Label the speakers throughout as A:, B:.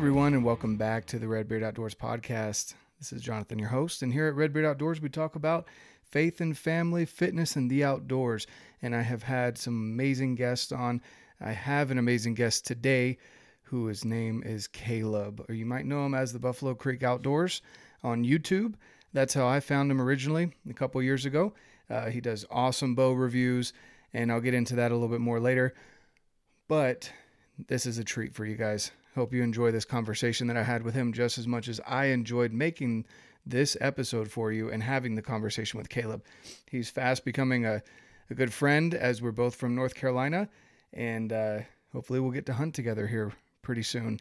A: everyone, and welcome back to the RedBeard Outdoors podcast. This is Jonathan, your host, and here at RedBeard Outdoors, we talk about faith and family, fitness, and the outdoors. And I have had some amazing guests on. I have an amazing guest today, whose name is Caleb, or you might know him as the Buffalo Creek Outdoors on YouTube. That's how I found him originally a couple years ago. He does awesome bow reviews, and I'll get into that a little bit more later. But this is a treat for you guys. Hope you enjoy this conversation that I had with him just as much as I enjoyed making this episode for you and having the conversation with Caleb. He's fast becoming a good friend, as we're both from North Carolina, and hopefully we'll get to hunt together here pretty soon.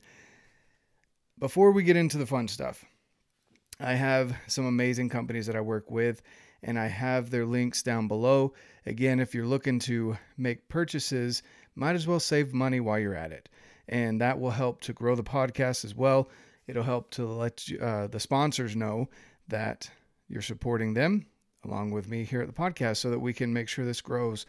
A: Before we get into the fun stuff, I have some amazing companies that I work with, and I have their links down below. Again, if you're looking to make purchases, might as well save money while you're at it. And that will help to grow the podcast as well. It'll help to let the sponsors know that you're supporting them along with me here at the podcast so that we can make sure this grows.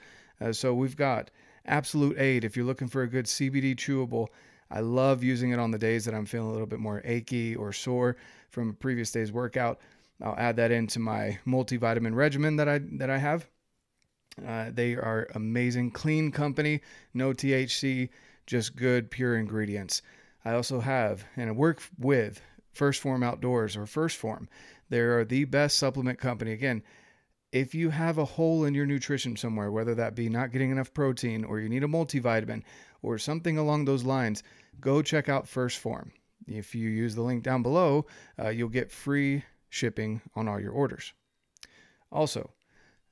A: So we've got Absolute Aid. If you're looking for a good CBD chewable, I love using it on the days that I'm feeling a little bit more achy or sore from a previous day's workout. I'll add that into my multivitamin regimen that I have. They are amazing, clean company, no THC, just good, pure ingredients. I also have, and I work with First Form Outdoors, or First Form. They are the best supplement company. Again, if you have a hole in your nutrition somewhere, whether that be not getting enough protein, or you need a multivitamin, or something along those lines, go check out First Form. If you use the link down below, you'll get free shipping on all your orders. Also,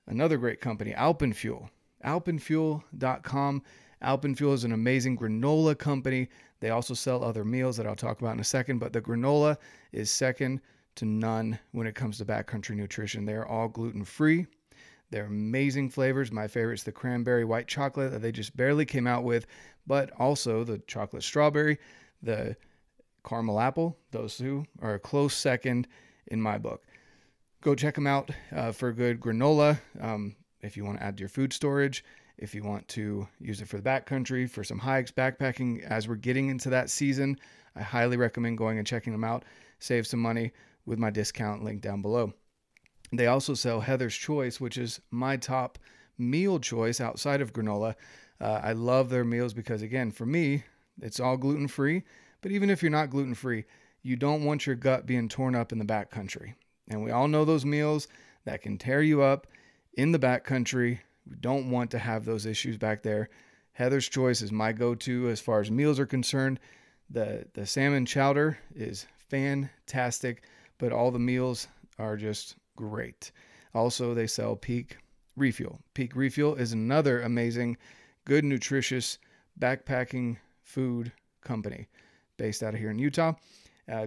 A: another great company, Alpen Fuel, alpenfuel.com. Alpen Fuel is an amazing granola company. They also sell other meals that I'll talk about in a second, but the granola is second to none when it comes to backcountry nutrition. They are all gluten-free. They're amazing flavors. My favorite is the cranberry white chocolate that they just barely came out with, but also the chocolate strawberry, the caramel apple. Those two are a close second in my book. Go check them out for good granola. If you want to add to your food storage, if you want to use it for the backcountry, for some hikes, backpacking, as we're getting into that season, I highly recommend going and checking them out. Save some money with my discount link down below. They also sell Heather's Choice, which is my top meal choice outside of granola. I love their meals because, again, for me, it's all gluten-free. But even if you're not gluten-free, you don't want your gut being torn up in the backcountry. And we all know those meals that can tear you up in the backcountry. We don't want to have those issues back there. Heather's Choice is my go-to as far as meals are concerned. The salmon chowder is fantastic, but all the meals are just great. Also, they sell Peak Refuel. Peak Refuel is another amazing, good, nutritious backpacking food company based out of here in Utah.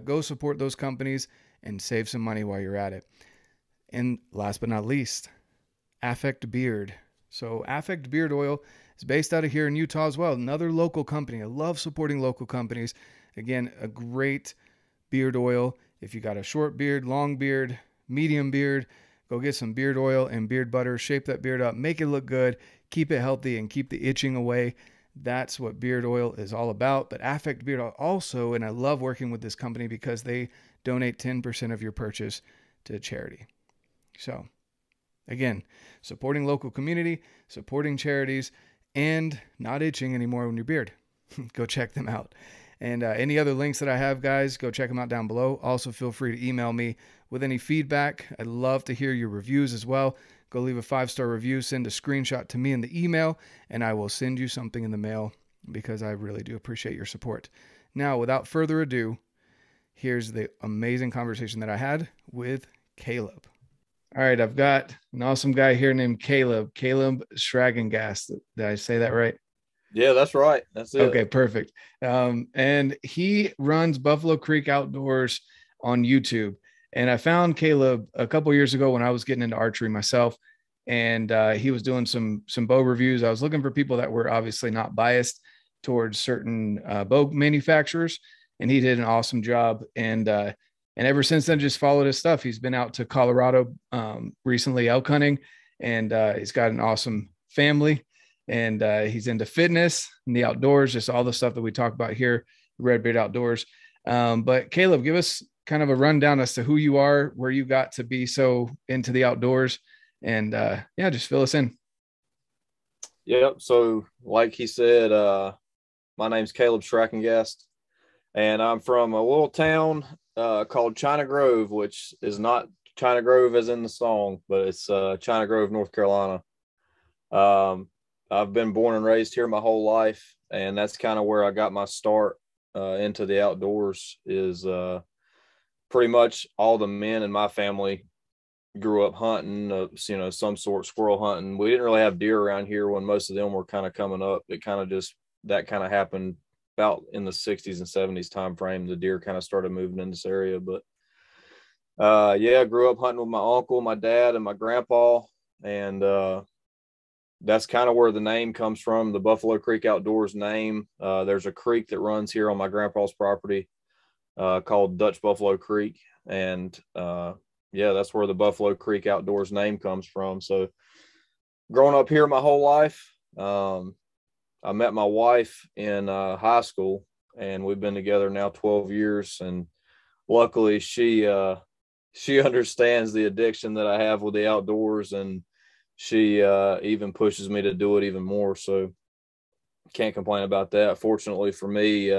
A: Go support those companies and save some money while you're at it. And last but not least, Affect Beard. So Affect Beard Oil is based out of here in Utah as well. Another local company. I love supporting local companies. Again, a great beard oil. If you got a short beard, long beard, medium beard, go get some beard oil and beard butter. Shape that beard up. Make it look good. Keep it healthy and keep the itching away. That's what beard oil is all about. But Affect Beard Oil also, and I love working with this company because they donate 10% of your purchase to charity. So, again, supporting local community, supporting charities, and not itching anymore on your beard. Go check them out. And any other links that I have, guys, go check them out down below. Also, feel free to email me with any feedback. I'd love to hear your reviews as well. Go leave a 5-star review, send a screenshot to me in the email, and I will send you something in the mail because I really do appreciate your support. Now, without further ado, here's the amazing conversation that I had with Caleb. All right, I've got an awesome guy here named Caleb Schragengast. Did I say that right?
B: Yeah, that's right. That's it.
A: Okay, perfect. And he runs Buffalo Creek Outdoors on YouTube. And I found Caleb a couple years ago when I was getting into archery myself, and he was doing some bow reviews. I was looking for people that were obviously not biased towards certain bow manufacturers, and he did an awesome job. And ever since then, just followed his stuff. He's been out to Colorado recently elk hunting, and he's got an awesome family, and he's into fitness and the outdoors, just all the stuff that we talk about here, RedBeard Outdoors. But Caleb, give us kind of a rundown as to who you are, where you got to be so into the outdoors, and yeah, just fill us in.
B: Yep. So, like he said, my name's Caleb Schrackengast, and I'm from a little town called China Grove, which is not China Grove as in the song, but it's China Grove, North Carolina. Um, I've been born and raised here my whole life, and that's kind of where I got my start into the outdoors. Is pretty much all the men in my family grew up hunting, some sort squirrel hunting. We didn't really have deer around here when most of them were kind of coming up. It kind of just that kind of happened about in the 60s and 70s time frame. The deer kind of started moving in this area, but yeah, I grew up hunting with my uncle, my dad, and my grandpa, and that's kind of where the name comes from, the Buffalo Creek Outdoors name. There's a creek that runs here on my grandpa's property called Dutch Buffalo Creek, and yeah, that's where the Buffalo Creek Outdoors name comes from. So growing up here my whole life, I met my wife in high school, and we've been together now 12 years. And luckily she understands the addiction that I have with the outdoors, and she even pushes me to do it even more. So can't complain about that. Fortunately for me,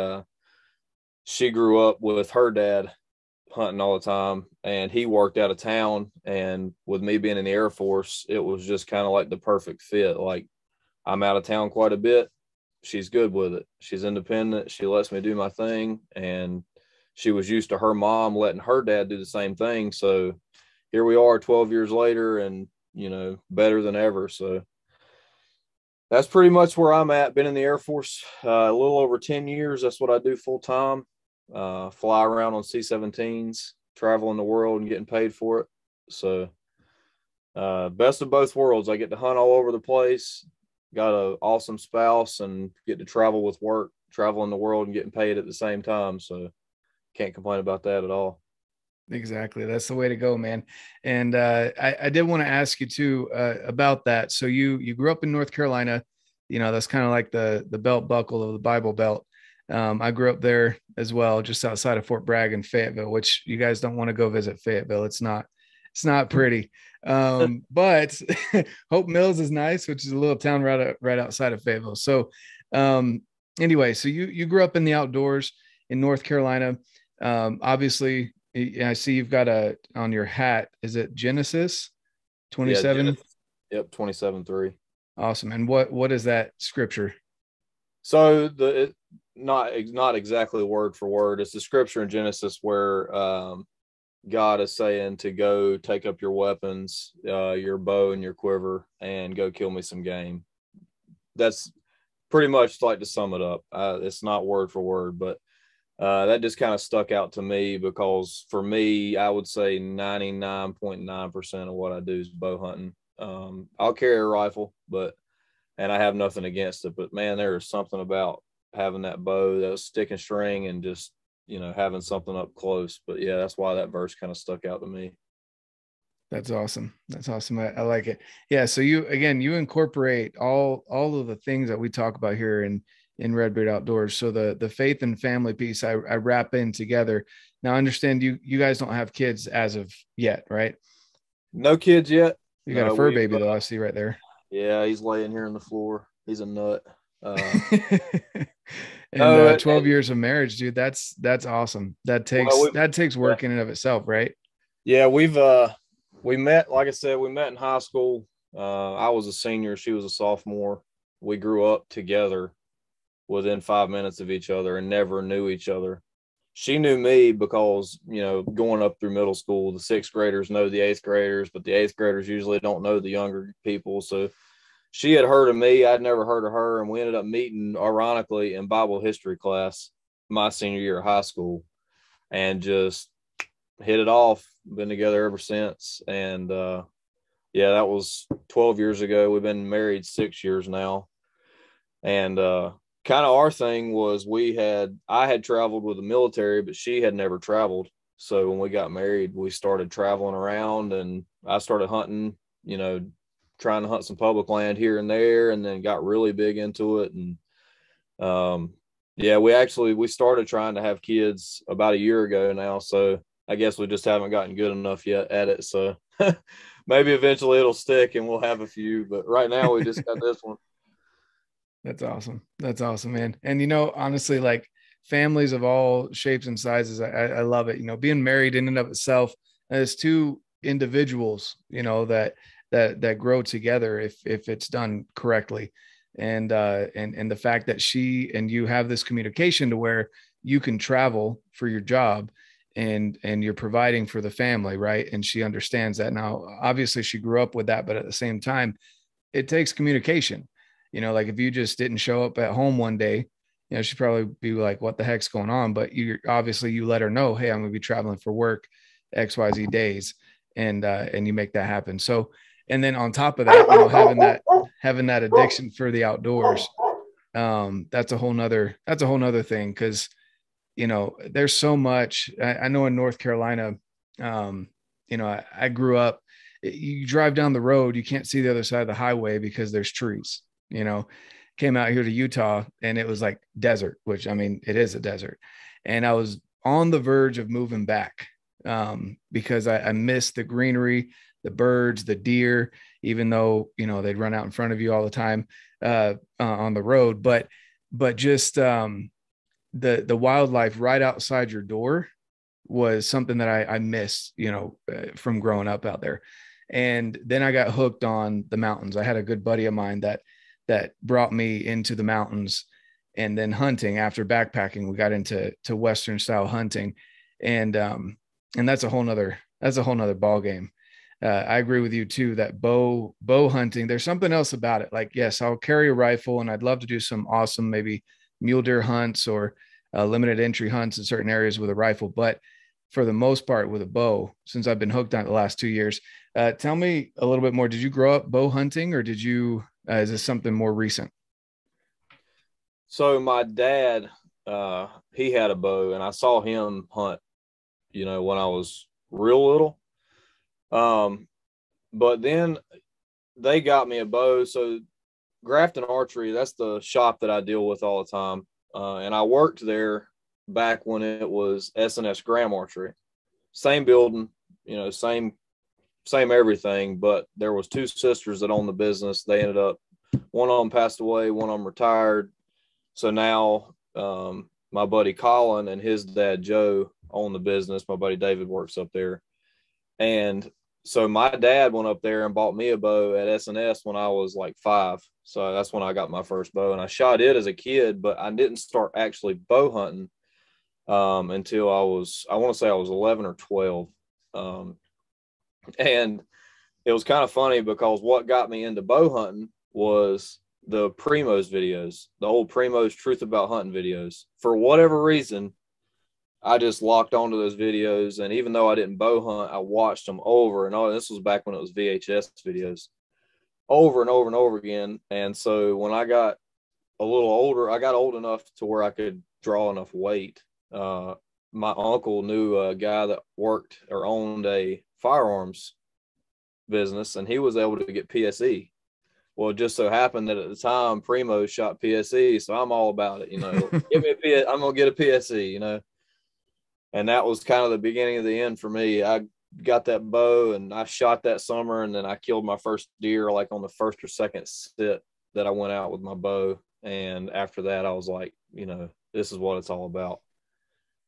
B: she grew up with her dad hunting all the time, and he worked out of town, and with me being in the Air Force, it was just kind of like the perfect fit. Like, I'm out of town quite a bit, she's good with it, she's independent, she lets me do my thing, and she was used to her mom letting her dad do the same thing. So here we are 12 years later, and better than ever. So that's pretty much where I'm at. Been in the Air Force a little over 10 years. That's what I do full time. Fly around on C-17s, traveling the world and getting paid for it. So best of both worlds. I get to hunt all over the place, got an awesome spouse, and get to travel with work, traveling the world and getting paid at the same time. So can't complain about that at all.
A: Exactly. That's the way to go, man. And I did want to ask you too about that. So you grew up in North Carolina, that's kind of like the belt buckle of the Bible Belt. I grew up there as well, just outside of Fort Bragg and Fayetteville, which you guys don't want to go visit Fayetteville. It's not pretty. But Hope Mills is nice, which is a little town right outside of Fayetteville. So anyway, so you grew up in the outdoors in North Carolina. Obviously, I see you've got on your hat. Is it Genesis 27?
B: Yeah, yep, 27:3.
A: Awesome. And what is that scripture?
B: So not exactly word for word. It's the scripture in Genesis where God is saying to go take up your weapons, your bow and your quiver, and go kill me some game. That's pretty much, like, to sum it up. It's not word for word, but that just kind of stuck out to me because for me, I would say 99.9% of what I do is bow hunting. I'll carry a rifle, and I have nothing against it, but man, there is something about having that bow, that stick and string, and just, having something up close. But yeah, that's why that verse kind of stuck out to me.
A: That's awesome. That's awesome. I like it. Yeah. So you incorporate all of the things that we talk about here in RedBeard Outdoors. So the faith and family piece I wrap in together. Now I understand you guys don't have kids as of yet, right?
B: No kids yet.
A: You got a fur baby though, I see right there.
B: Yeah, he's laying here on the floor. He's a nut.
A: And 12 years of marriage, dude, that's awesome. That takes work in and of itself, right?
B: Yeah, we met, like I said, we met in high school. I was a senior, she was a sophomore. We grew up together within 5 minutes of each other and never knew each other. She knew me because, going up through middle school, the sixth graders know the eighth graders, but the eighth graders usually don't know the younger people. So she had heard of me. I'd never heard of her. And we ended up meeting, ironically, in Bible history class my senior year of high school, and just hit it off. Been together ever since. And yeah, that was 12 years ago. We've been married 6 years now. And kind of our thing was I had traveled with the military, but she had never traveled. So when we got married, we started traveling around, and I started hunting, trying to hunt some public land here and there, and then got really big into it. And Yeah, we started trying to have kids about a year ago now, so I guess we just haven't gotten good enough yet at it. So maybe eventually it'll stick and we'll have a few, but right now we just got this one.
A: That's awesome. That's awesome, man. And honestly, like families of all shapes and sizes, I love it. Being married in and of itself as two individuals, that grow together if it's done correctly. And the fact that she and you have this communication to where you can travel for your job and you're providing for the family, right? And she understands that. Now, obviously she grew up with that, but at the same time, it takes communication. Like if you just didn't show up at home one day, she'd probably be like, what the heck's going on? But you let her know, hey, I'm going to be traveling for work XYZ days. And you make that happen. So, and then on top of that, having that addiction for the outdoors, that's a whole nother thing. Cause there's so much, I know in North Carolina, I grew up, you drive down the road, you can't see the other side of the highway because there's trees. Came out here to Utah and it was like desert, which I mean, it is a desert. And I was on the verge of moving back because I missed the greenery, the birds, the deer, even though, they'd run out in front of you all the time on the road. But just the wildlife right outside your door was something that I missed, from growing up out there. And then I got hooked on the mountains. I had a good buddy of mine that brought me into the mountains, and then hunting. After backpacking, we got into Western style hunting, and that's a whole nother ball game. I agree with you too, that bow hunting, there's something else about it. Like, yes, I'll carry a rifle and I'd love to do some awesome, maybe mule deer hunts or limited entry hunts in certain areas with a rifle. But for the most part with a bow, since I've been hooked on it the last 2 years, tell me a little bit more. Did you grow up bow hunting, or did you, is this something more recent?
B: So my dad, he had a bow, and I saw him hunt, when I was real little. But then they got me a bow. So Grafton Archery, that's the shop that I deal with all the time. And I worked there back when it was S&S Graham Archery. Same building, same everything, but there was two sisters that owned the business. They ended up, one of them passed away, one of them retired. So now my buddy Colin and his dad Joe own the business. My buddy David works up there. And so my dad went up there and bought me a bow at S&S when I was like 5. So that's when I got my first bow, and I shot it as a kid, but I didn't start actually bow hunting until I want to say I was 11 or 12. And it was kind of funny because what got me into bow hunting was the Primos videos, the old Primos Truth About Hunting videos. For whatever reason, I just locked onto those videos. And even though I didn't bow hunt, I watched them over and over. This was back when it was VHS videos, over and over and over again. And so when I got a little older, I got old enough to where I could draw enough weight. My uncle knew a guy that worked or owned a firearms business, and he was able to get PSE. Well, it just so happened that at the time Primo shot PSE, so I'm all about it. Give me I'm gonna get a PSE. And that was kind of the beginning of the end for me. I got that bow and I shot that summer, and then I killed my first deer like on the first or second sit that I went out with my bow. And after that, I was like, this is what it's all about.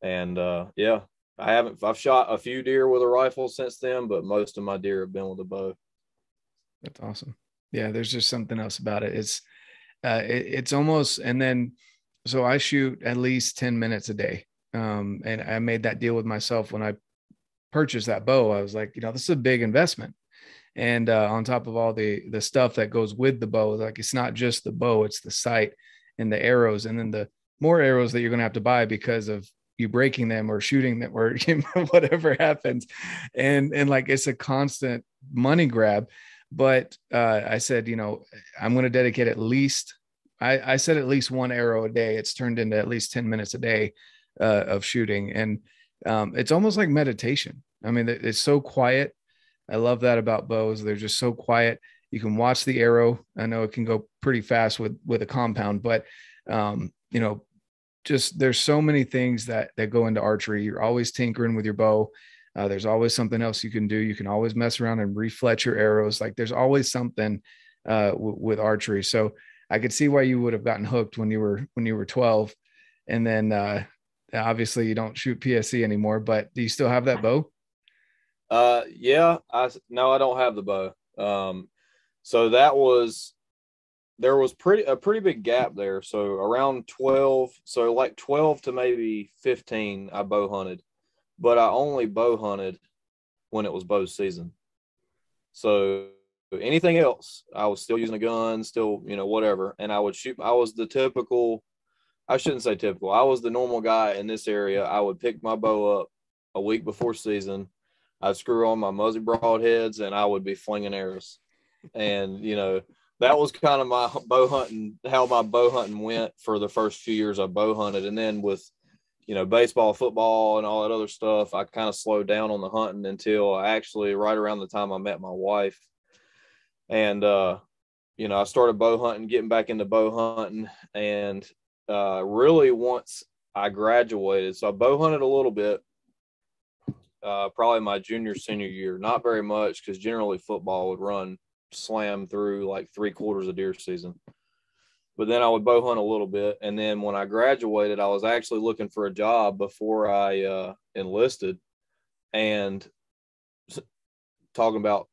B: And yeah, I've shot a few deer with a rifle since then, but most of my deer have been with a bow.
A: That's awesome. Yeah, there's just something else about it. It's almost, and then so I shoot at least 10 minutes a day. And I made that deal with myself when I purchased that bow. I was like, this is a big investment. And on top of all the stuff that goes with the bow, like it's not just the bow, it's the sight and the arrows, and then the more arrows that you're going to have to buy because of you breaking them or shooting them or whatever happens. And like, it's a constant money grab. But I said, I'm going to dedicate at least, I said at least one arrow a day. It's turned into at least 10 minutes a day of shooting. And it's almost like meditation. I mean, it's so quiet. I love that about bows. They're just so quiet. You can watch the arrow. I know it can go pretty fast with a compound, but just there's so many things that go into archery. You're always tinkering with your bow. There's always something else you can do. You can always mess around and reflet your arrows. Like there's always something with archery. So I could see why you would have gotten hooked when you were 12. And then obviously you don't shoot PSC anymore, but do you still have that bow?
B: Yeah, no, I don't have the bow. So there was a pretty big gap there. So around 12, so like 12 to maybe 15, I bow hunted, but I only bow hunted when it was bow season. So anything else, I was still using a gun, still, whatever. And I would shoot. I was the typical, I shouldn't say typical. I was the normal guy in this area. I would pick my bow up a week before season. I'd screw on my Muzzy broadheads and I would be flinging arrows. And, that was kind of my bow hunting, how my bow hunting went for the first few years I bow hunted. And then with, baseball, football, and all that other stuff, I kind of slowed down on the hunting until actually right around the time I met my wife. And, I started bow hunting, getting back into bow hunting. And really once I graduated, so I bow hunted a little bit, probably my junior, senior year, not very much because generally football would slam through like 3/4 of deer season. But then I would bow hunt a little bit. And then when I graduated, I was actually looking for a job before I enlisted, and talking about,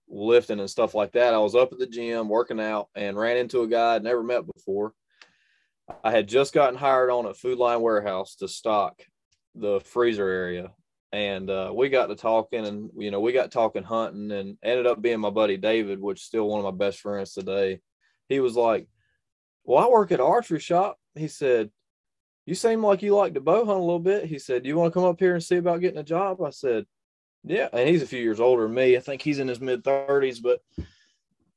B: lifting and stuff like that. I was up at the gym working out and ran into a guy I'd never met before. I had just gotten hired on at Food Line Warehouse to stock the freezer area. And we got to talking, and, we got talking hunting, and ended up being my buddy David, which is still one of my best friends today. He was like, well, I work at an archery shop. He said, you seem like you like to bow hunt a little bit. He said, do you want to come up here and see about getting a job? I said, yeah. And he's a few years older than me. I think he's in his mid-30s, but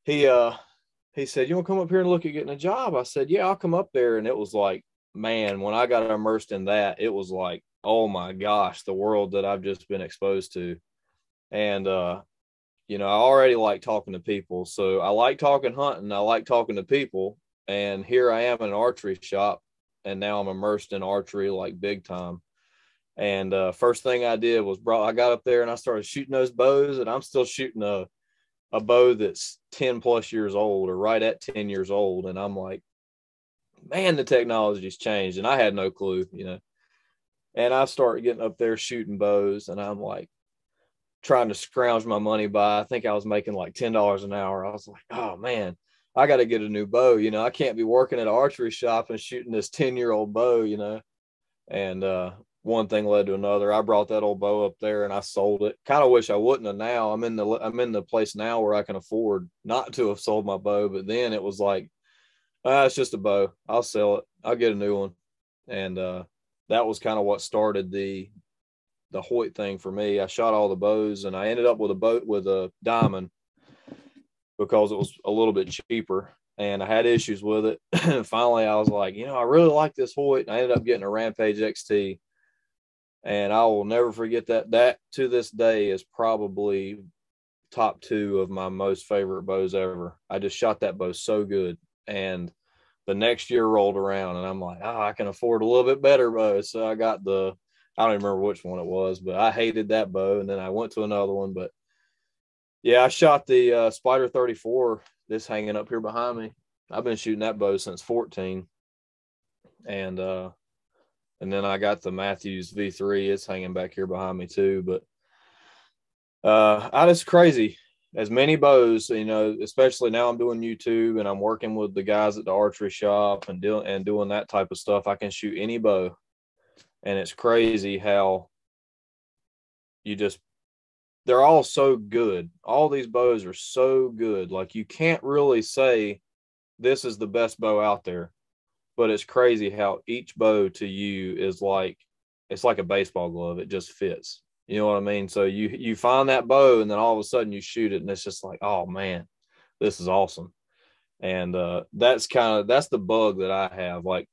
B: he said, you want to come up here and look at getting a job? I said, yeah, I'll come up there. And it was like, man, when I got immersed in that, it was like, oh my gosh, the world that I've just been exposed to. And, I already like talking to people. So I like talking hunting. I like talking to people. And here I am in an archery shop, and now I'm immersed in archery like big time. And first thing I did was I got up there and I started shooting those bows, and I'm still shooting a bow that's 10 plus years old, or right at 10 years old. And I'm like, man, the technology's changed. And I had no clue, And I started getting up there shooting bows, and I'm like trying to scrounge my money by. I think I was making like $10 an hour. I was like, oh man, I got to get a new bow. I can't be working at an archery shop and shooting this 10-year-old bow, And one thing led to another. I brought that old bow up there and I sold it. Kind of wish I wouldn't have now. I'm in the place now where I can afford not to have sold my bow. But then it was like, it's just a bow. I'll sell it. I'll get a new one. And that was kind of what started the Hoyt thing for me. I shot all the bows, and I ended up with a boat with a diamond because it was a little bit cheaper, and I had issues with it. Finally, I was like, I really like this Hoyt. And I ended up getting a Rampage XT, and I will never forget that. That to this day is probably top 2 of my most favorite bows ever. I just shot that bow so good. And the next year rolled around, and I'm like, I can afford a little bit better bow. So I got I don't even remember which one it was, but I hated that bow. And then I went to another one. But yeah, I shot the Spider 34, this hanging up here behind me. I've been shooting that bow since 14. And then I got the Matthews V3. It's hanging back here behind me too. But it's crazy. As many bows, especially now I'm doing YouTube and I'm working with the guys at the archery shop and doing that type of stuff. I can shoot any bow. And it's crazy how they're all so good. All these bows are so good. Like, you can't really say this is the best bow out there, but it's crazy how each bow to you is like, it's like a baseball glove. It just fits. You know what I mean? So you find that bow, and then all of a sudden you shoot it, and it's just like, oh man, this is awesome. And that's the bug that I have. Like,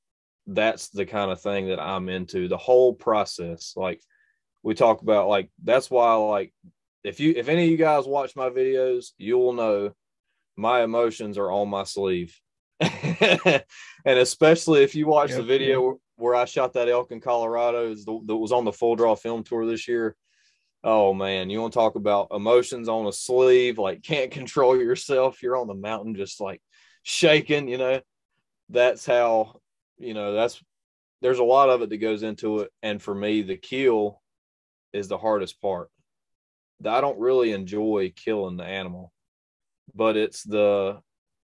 B: that's the kind of thing that I'm into, the whole process. Like, we talk about, like, that's why, like, if any of you guys watch my videos, you will know my emotions are on my sleeve. And especially if you watch the video where I shot that elk in Colorado is that was on the Full Draw Film Tour this year. Oh man, you want to talk about emotions on a sleeve, like can't control yourself. You're on the mountain just like shaking, that's how, there's a lot of it that goes into it. And for me, the kill is the hardest part. I don't really enjoy killing the animal, but it's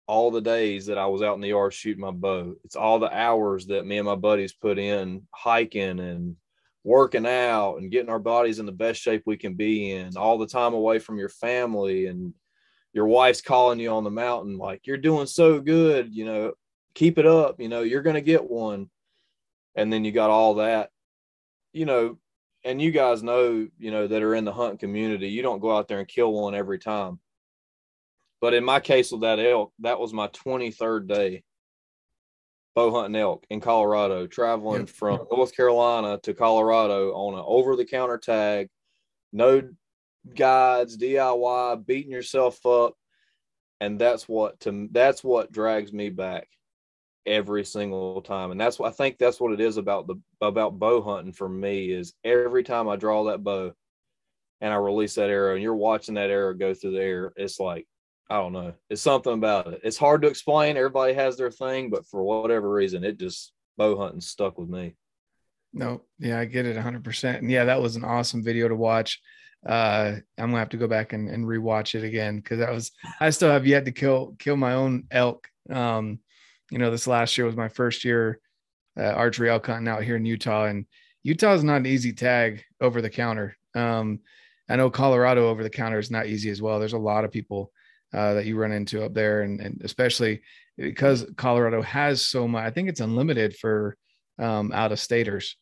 B: all the days that I was out in the yard shooting my bow. It's all the hours that me and my buddies put in hiking and working out and getting our bodies in the best shape we can be in, all the time away from your family, and your wife's calling you on the mountain like, you're doing so good, keep it up, you're going to get one. And then you got all that, and you guys know, that are in the hunting community, you don't go out there and kill one every time. But in my case with that elk, that was my 23rd day bow hunting elk in Colorado, traveling from North Carolina to Colorado on an over-the-counter tag, no guides, DIY, beating yourself up. And that's what drags me back every single time. And I think that's what it is about bow hunting for me, is every time I draw that bow and I release that arrow and you're watching that arrow go through the air, it's like, I don't know. It's something about it. It's hard to explain. Everybody has their thing, but for whatever reason, bow hunting stuck with me.
A: No, yeah, I get it 100%. And yeah, that was an awesome video to watch. I'm gonna have to go back and rewatch it again, because I still have yet to kill my own elk. This last year was my first year archery elk hunting out here in Utah, and Utah is not an easy tag over the counter. I know Colorado over the counter is not easy as well. There's a lot of people that you run into up there, and especially because Colorado has so much. I think it's unlimited for out of staters,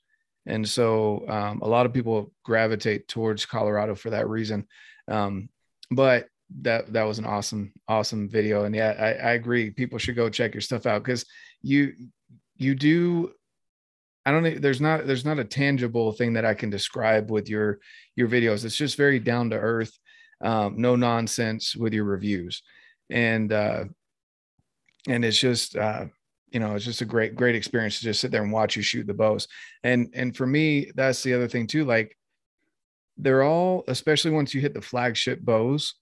A: and so a lot of people gravitate towards Colorado for that reason. But that was an awesome video, and yeah, I agree. People should go check your stuff out, because you do. I don't know. There's not a tangible thing that I can describe with your videos. It's just very down to earth. No nonsense with your reviews, and it's just it's just a great experience to just sit there and watch you shoot the bows. And for me, that's the other thing too. Like, they're all, especially once you hit the flagship bows,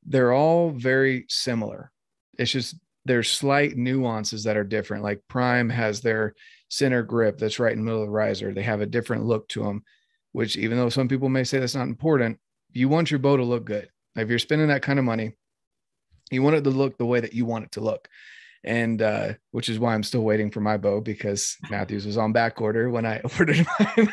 A: they're all very similar. It's just there's slight nuances that are different. Like Prime has their center grip that's right in the middle of the riser. They have a different look to them, which, even though some people may say that's not important, you want your bow to look good. If you're spending that kind of money, you want it to look the way that you want it to look. And which is why I'm still waiting for my bow, because Matthews was on back order when I ordered mine.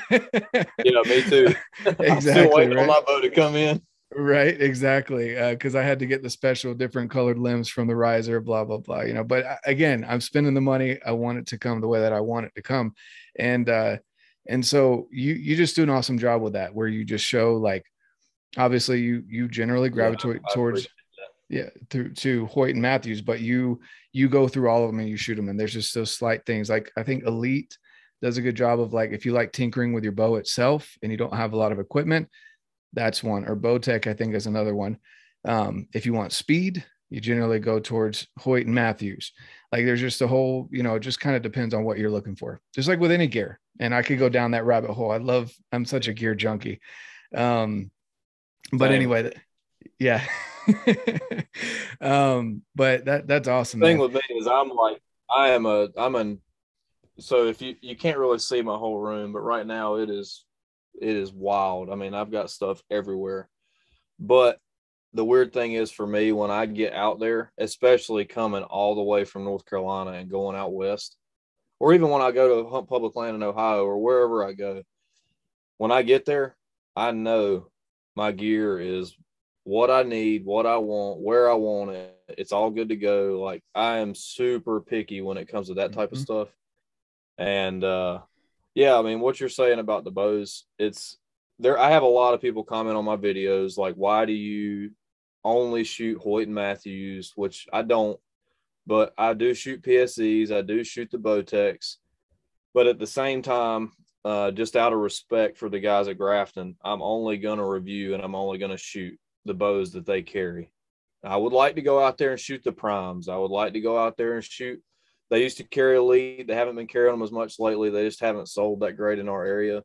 B: Yeah, me too.
A: Exactly.
B: I'm still waiting on my bow to come in.
A: Right, exactly. Because I had to get the special different colored limbs from the riser, blah, blah, blah. But again, I'm spending the money. I want it to come the way that I want it to come. And so you just do an awesome job with that, where you just show, like, obviously you generally gravitate towards to Hoyt and Matthews, but you go through all of them and you shoot them, and there's just those slight things. Like, I think Elite does a good job of, like, if you like tinkering with your bow itself and you don't have a lot of equipment, that's one. Or Bowtech, I think, is another one. If you want speed, you generally go towards Hoyt and Matthews. Like, there's just a whole, it just kind of depends on what you're looking for, just like with any gear. And I could go down that rabbit hole. I'm such a gear junkie. But anyway, yeah. But that's awesome.
B: The thing with me is so if you can't really see my whole room, but right now it is wild. I mean, I've got stuff everywhere. But the weird thing is, for me, when I get out there, especially coming all the way from North Carolina and going out west, or even when I go to hunt public land in Ohio or wherever I go, when I get there, I know my gear is what I need, what I want, where I want it. It's all good to go. Like, I am super picky when it comes to that type of stuff. And yeah, I mean, what you're saying about the bows, it's there. I have a lot of people comment on my videos like, why do you only shoot Hoyt and Matthews? Which I don't, but I do shoot PSEs. I do shoot the Bowtechs. But at the same time, just out of respect for the guys at Grafton, I'm only going to review and I'm only going to shoot the bows that they carry. I would like to go out there and shoot the Primes. I would like to go out there and shoot They used to carry Elite. They haven't been carrying them as much lately. They just haven't sold that great in our area.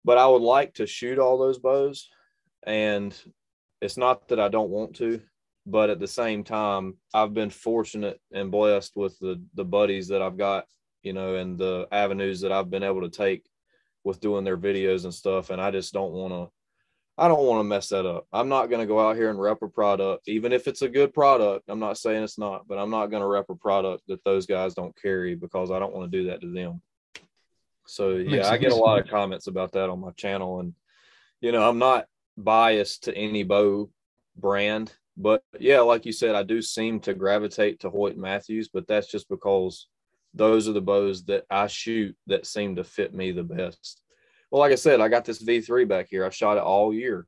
B: But I would like to shoot all those bows. And it's not that I don't want to, but at the same time, I've been fortunate and blessed with the buddies that I've got, and the avenues that I've been able to take with doing their videos and stuff. And I just don't want to mess that up. I'm not going to go out here and rep a product, even if it's a good product. I'm not saying it's not, but I'm not going to rep a product that those guys don't carry, because I don't want to do that to them. So yeah, I get a lot of comments about that on my channel, and I'm not biased to any bow brand, but yeah, like you said, I do seem to gravitate to Hoyt Matthews, but that's just because those are the bows that I shoot that seem to fit me the best. Well, like I said, I got this V3 back here. I shot it all year,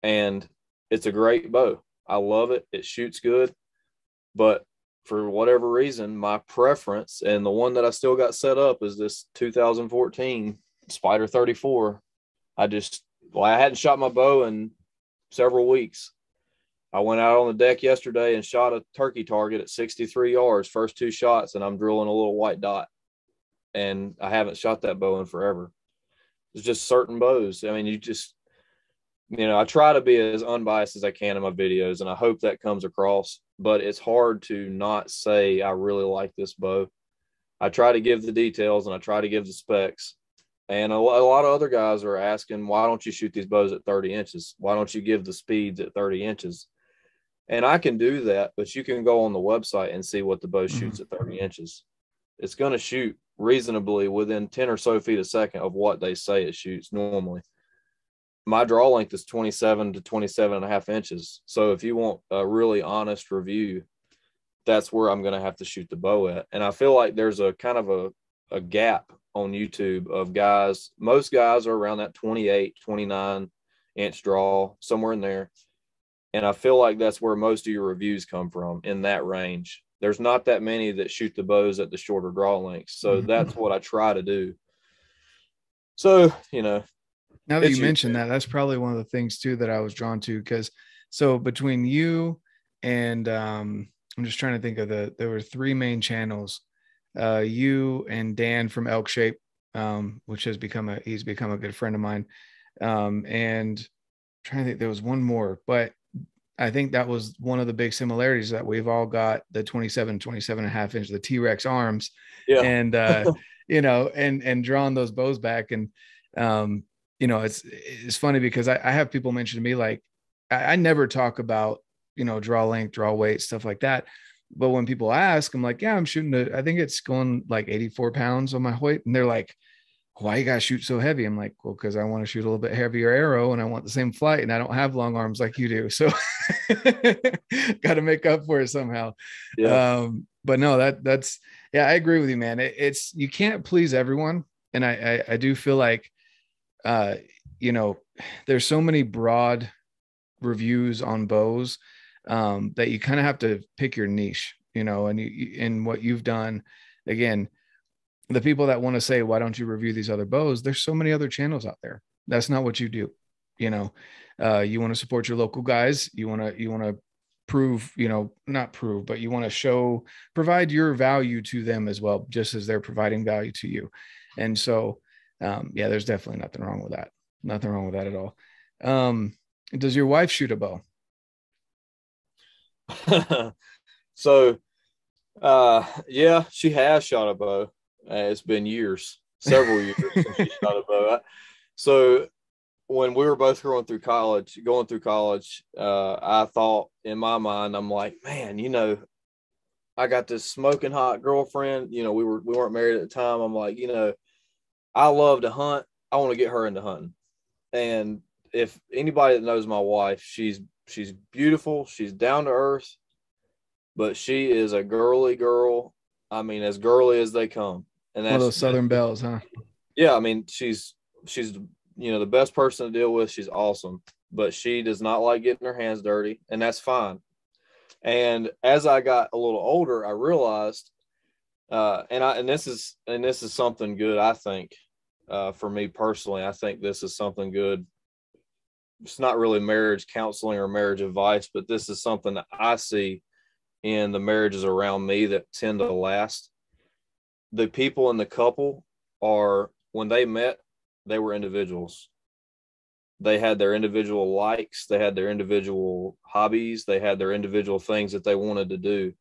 B: and it's a great bow. I love it. It shoots good, but for whatever reason, my preference, and the one that I still got set up, is this 2014 Spider 34. I hadn't shot my bow in several weeks. I went out on the deck yesterday and shot a turkey target at 63 yards, first 2 shots, and I'm drilling a little white dot. And I haven't shot that bow in forever. It's just certain bows. I mean, I try to be as unbiased as I can in my videos, and I hope that comes across, but it's hard to not say I really like this bow. I try to give the details and I try to give the specs. And a lot of other guys are asking, why don't you shoot these bows at 30 inches? Why don't you give the speeds at 30 inches? And I can do that, but you can go on the website and see what the bow shoots at 30 inches. It's going to shoot reasonably within 10 or so feet a second of what they say it shoots normally. My draw length is 27 to 27 and a half inches. So if you want a really honest review, that's where I'm going to have to shoot the bow at. And I feel like there's a kind of a gap on YouTube of guys. Most guys are around that 28, 29 inch draw, somewhere in there. And I feel like that's where most of your reviews come from, in that range. There's not that many that shoot the bows at the shorter draw lengths. So that's what I try to do. So,
A: now that you mentioned that, that's probably one of the things too that I was drawn to, because so between you and I'm just trying to think of there were 3 main channels, you and Dan from Elk Shape, which he's become a good friend of mine, and I'm trying to think, there was one more, but I think that was one of the big similarities, that we've all got the 27 and a half inch, the T-Rex arms, and and drawing those bows back. And it's funny because I have people mention to me, like, I never talk about draw length, draw weight, stuff like that. But when people ask, I'm like, yeah, I'm shooting I think it's going like 84 pounds on my Hoyt. And they're like, why you gotta shoot so heavy? I'm like, well, because I want to shoot a little bit heavier arrow, and I want the same flight, and I don't have long arms like you do. So got to make up for it somehow.
B: Yeah.
A: But no, that's, yeah, I agree with you, man. It's, you can't please everyone. And I do feel like, there's so many broad reviews on bows, that you kind of have to pick your niche, and what you've done. Again, the people that want to say, why don't you review these other bows? There's so many other channels out there. That's not what you do. You want to support your local guys. You want to prove, not prove, but you want to provide your value to them as well, just as they're providing value to you. And so, yeah, there's definitely nothing wrong with that. Nothing wrong with that at all. Does your wife shoot a bow?
B: So, yeah, she has shot a bow. It's been several years since she shot a bow. So when we were both going through college, I thought in my mind, I'm like, man, I got this smoking hot girlfriend. We weren't married at the time. I'm like, I love to hunt. I want to get her into hunting. And if anybody that knows my wife, she's beautiful. She's down to earth, but she is a girly girl. I mean, as girly as they come. And that's
A: one of those Southern belles, huh?
B: Yeah. I mean, she's, the best person to deal with. She's awesome, but she does not like getting her hands dirty, and that's fine. And as I got a little older, I realized, and this is something good, I think, for me personally. I think this is something good. It's not really marriage counseling or marriage advice, but this is something that I see in the marriages around me that tend to last. The people in the couple are, when they met, they were individuals. They had their individual likes, they had their individual hobbies, they had their individual things that they wanted to do.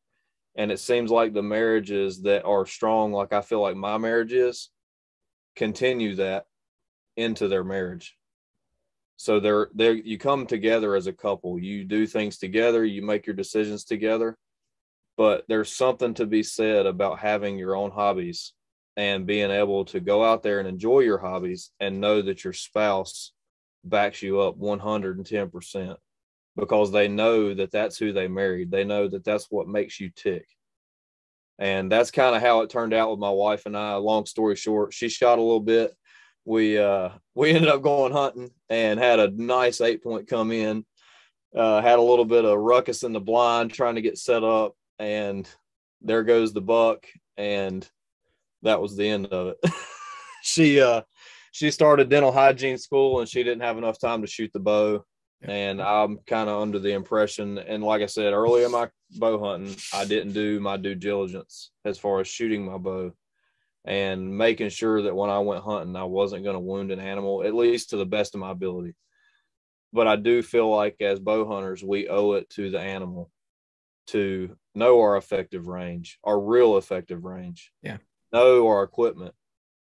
B: And it seems like the marriages that are strong, like I feel like my marriage is, continue that into their marriage. So they're you come together as a couple, you do things together, you make your decisions together. But there's something to be said about having your own hobbies and being able to go out there and enjoy your hobbies and know that your spouse backs you up 110%, because they know that that's who they married. They know that that's what makes you tick. And that's kind of how it turned out with my wife and I. Long story short, she shot a little bit. We ended up going hunting and had a nice 8-point come in. Had a little bit of ruckus in the blind trying to get set up, and there goes the buck, and that was the end of it. She started dental hygiene school, and she didn't have enough time to shoot the bow. And I'm kind of under the impression, and like I said earlier in my bow hunting, I didn't do my due diligence as far as shooting my bow and making sure that when I went hunting, I wasn't going to wound an animal, at least to the best of my ability. But I do feel like as bow hunters, we owe it to the animal to know our effective range, our real effective range.
A: Yeah.
B: Know our equipment.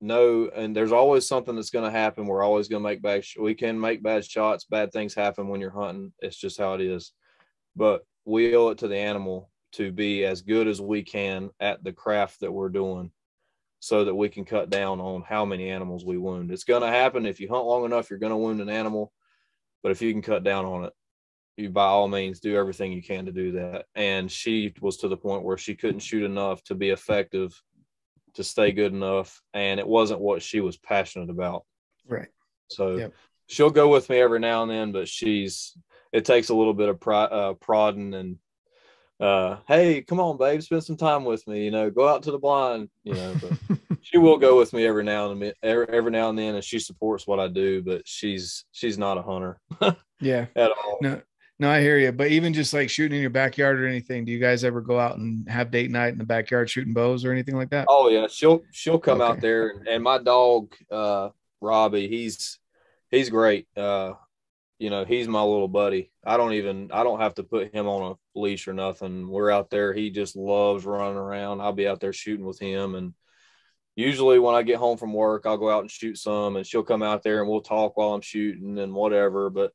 B: Know, and there's always something that's going to happen. We're always going to make bad. We can make bad shots. Bad things happen when you're hunting. It's just how it is. But we owe it to the animal to be as good as we can at the craft that we're doing, so that we can cut down on how many animals we wound. It's going to happen. If you hunt long enough, you're going to wound an animal. But if you can cut down on it, you by all means do everything you can to do that. And she was to the point where she couldn't shoot enough to be effective, to stay good enough. And it wasn't what she was passionate about.
A: Right.
B: So she'll go with me every now and then, but it takes a little bit of prodding and, hey, come on, babe, spend some time with me, go out to the blind, but she will go with me every now and then, and she supports what I do, but she's not a hunter.
A: Yeah.
B: At all.
A: No, I hear you. But even just like shooting in your backyard or anything, do you guys ever go out and have date night in the backyard shooting bows or anything like that?
B: Oh yeah, she'll come out there, and my dog Robbie, he's great. He's my little buddy. I don't have to put him on a leash or nothing. We're out there. He just loves running around. I'll be out there shooting with him. And usually when I get home from work, I'll go out and shoot some, and she'll come out there and we'll talk while I'm shooting and whatever. But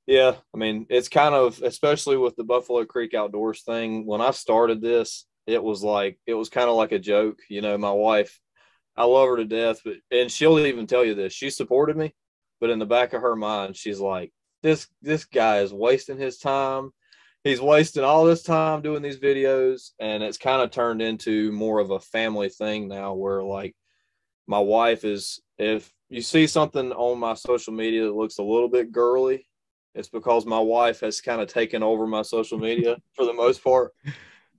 B: yeah, I mean, it's kind of, especially with the Buffalo Creek Outdoors thing, when I started this, it was kind of like a joke. My wife, I love her to death, and she'll even tell you this. She supported me, but in the back of her mind, she's like, this guy is wasting his time. He's wasting all this time doing these videos. And it's kind of turned into more of a family thing now, where like my wife is, if you see something on my social media that looks a little bit girly, it's because my wife has kind of taken over my social media for the most part,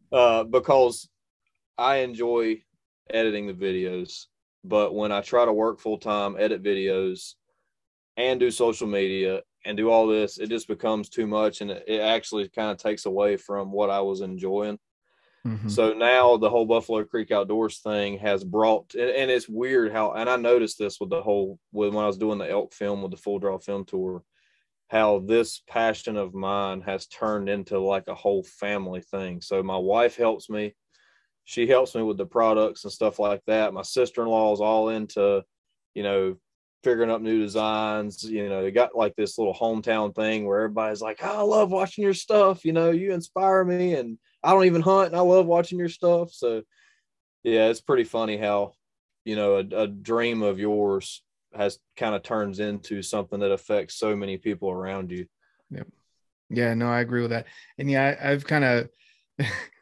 B: because I enjoy editing the videos. But when I try to work full time, edit videos and do social media and do all this, it just becomes too much. And it actually kind of takes away from what I was enjoying. Mm-hmm. So now the whole Buffalo Creek Outdoors thing has brought, and it's weird how, and I noticed this when I was doing the elk film with the Full Draw Film Tour, how this passion of mine has turned into like a whole family thing. So my wife helps me. She helps me with the products and stuff like that. My sister-in-law is all into, figuring up new designs. They got like this little hometown thing where everybody's like, oh, I love watching your stuff. You inspire me, and I don't even hunt, and I love watching your stuff. So yeah, it's pretty funny how, a dream of yours has kind of turns into something that affects so many people around you.
A: Yep. Yeah, no, I agree with that. And yeah, I've kind of,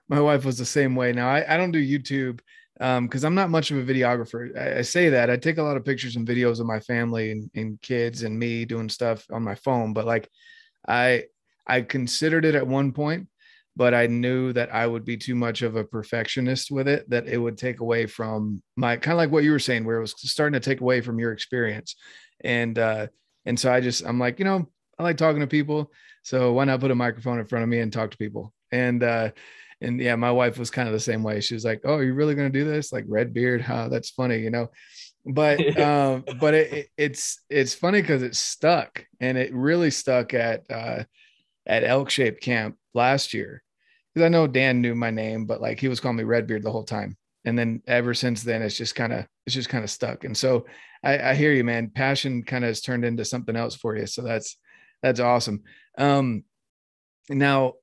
A: my wife was the same way. Now I don't do YouTube because I'm not much of a videographer. I say that I take a lot of pictures and videos of my family and kids and me doing stuff on my phone. But like I considered it at one point, but I knew that I would be too much of a perfectionist with it, that it would take away from my, kind of like what you were saying, where it was starting to take away from your experience. And so I'm like, I like talking to people. So why not put a microphone in front of me and talk to people? And And yeah, my wife was kind of the same way. She was like, "Oh, you're really going to do this? Like RedBeard? Huh? That's funny, you know." But it's funny because it's stuck, and it really stuck at Elk Shape Camp last year. Because I know Dan knew my name, but like he was calling me RedBeard the whole time. And then ever since then, it's just kind of stuck. And so I hear you, man. Passion kind of has turned into something else for you. So that's awesome. Um, Now,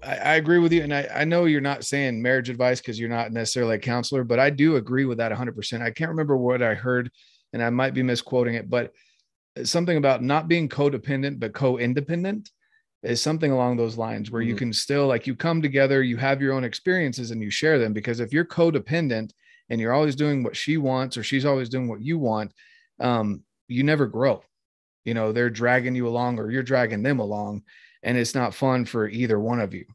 A: I agree with you. And I know you're not saying marriage advice because you're not necessarily a counselor, but I do agree with that 100%. I can't remember what I heard, and I might be misquoting it, but something about not being codependent, but co-independent is something along those lines where you
B: Mhm.
A: can still, like, you come together, you have your own experiences and you share them. Because if you're codependent and you're always doing what she wants or she's always doing what you want, you never grow. They're dragging you along or you're dragging them along, and it's not fun for either one of you.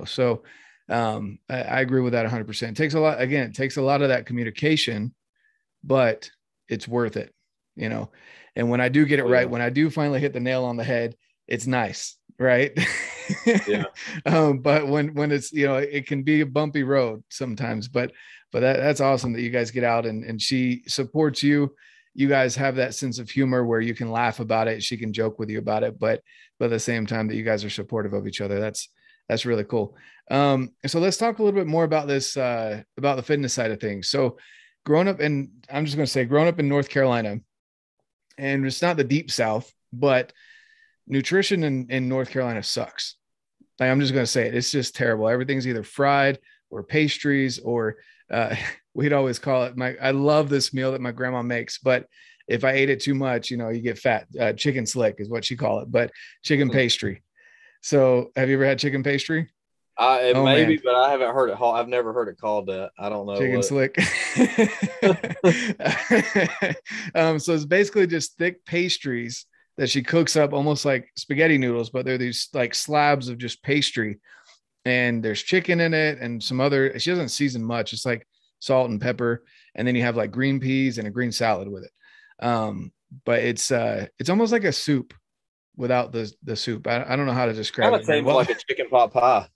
A: So I agree with that 100%. It takes a lot. Again, it takes a lot of that communication, but it's worth it. And when I do get it
B: Oh,
A: right,
B: yeah.
A: when I do finally hit the nail on the head, it's nice, right?
B: Yeah.
A: But when it's, it can be a bumpy road sometimes, but that's awesome that you guys get out and she supports you. You guys have that sense of humor where you can laugh about it. She can joke with you about it, but at the same time that you guys are supportive of each other. That's really cool. So let's talk a little bit more about this, about the fitness side of things. So I'm just going to say, growing up in North Carolina, and it's not the deep South, but nutrition in North Carolina sucks. Like, I'm just going to say it. It's just terrible. Everything's either fried or pastries or we'd always call it I love this meal that my grandma makes, but if I ate it too much, you get fat. Chicken slick is what she call it, but chicken pastry. So have you ever had chicken pastry?
B: It
A: Oh
B: maybe,
A: man,
B: but I haven't heard it. I've never heard it called that. I don't know
A: chicken
B: what.
A: slick. So it's basically just thick pastries that she cooks up almost like spaghetti noodles, but they're these like slabs of just pastry. And there's chicken in it and some other, she doesn't season much. It's like salt and pepper. And then you have like green peas and a green salad with it. But it's almost like a soup without the soup. I don't know how to describe
B: Kind of
A: it very
B: seems
A: well.
B: like a chicken pot pie,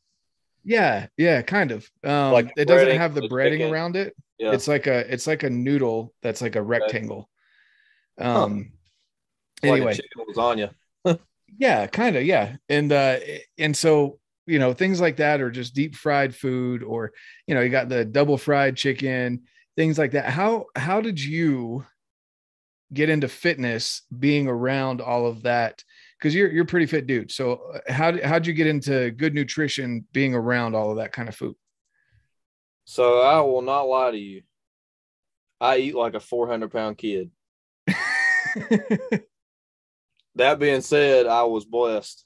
A: Yeah, kind of.
B: like
A: It doesn't
B: breading
A: have the
B: the
A: breading
B: chicken.
A: around it.
B: Yeah.
A: It's like a noodle that's like a
B: Okay.
A: rectangle.
B: Huh.
A: Um,
B: It's like a
A: anyway,
B: chicken lasagna.
A: yeah, kind of, yeah. And so, things like that, or just deep fried food, or you got the double fried chicken, things like that. How did you get into fitness being around all of that? Because you're a pretty fit dude. So how'd you get into good nutrition being around all of that kind of food?
B: So I will not lie to you. I eat like a 400-pound kid. That being said, I was blessed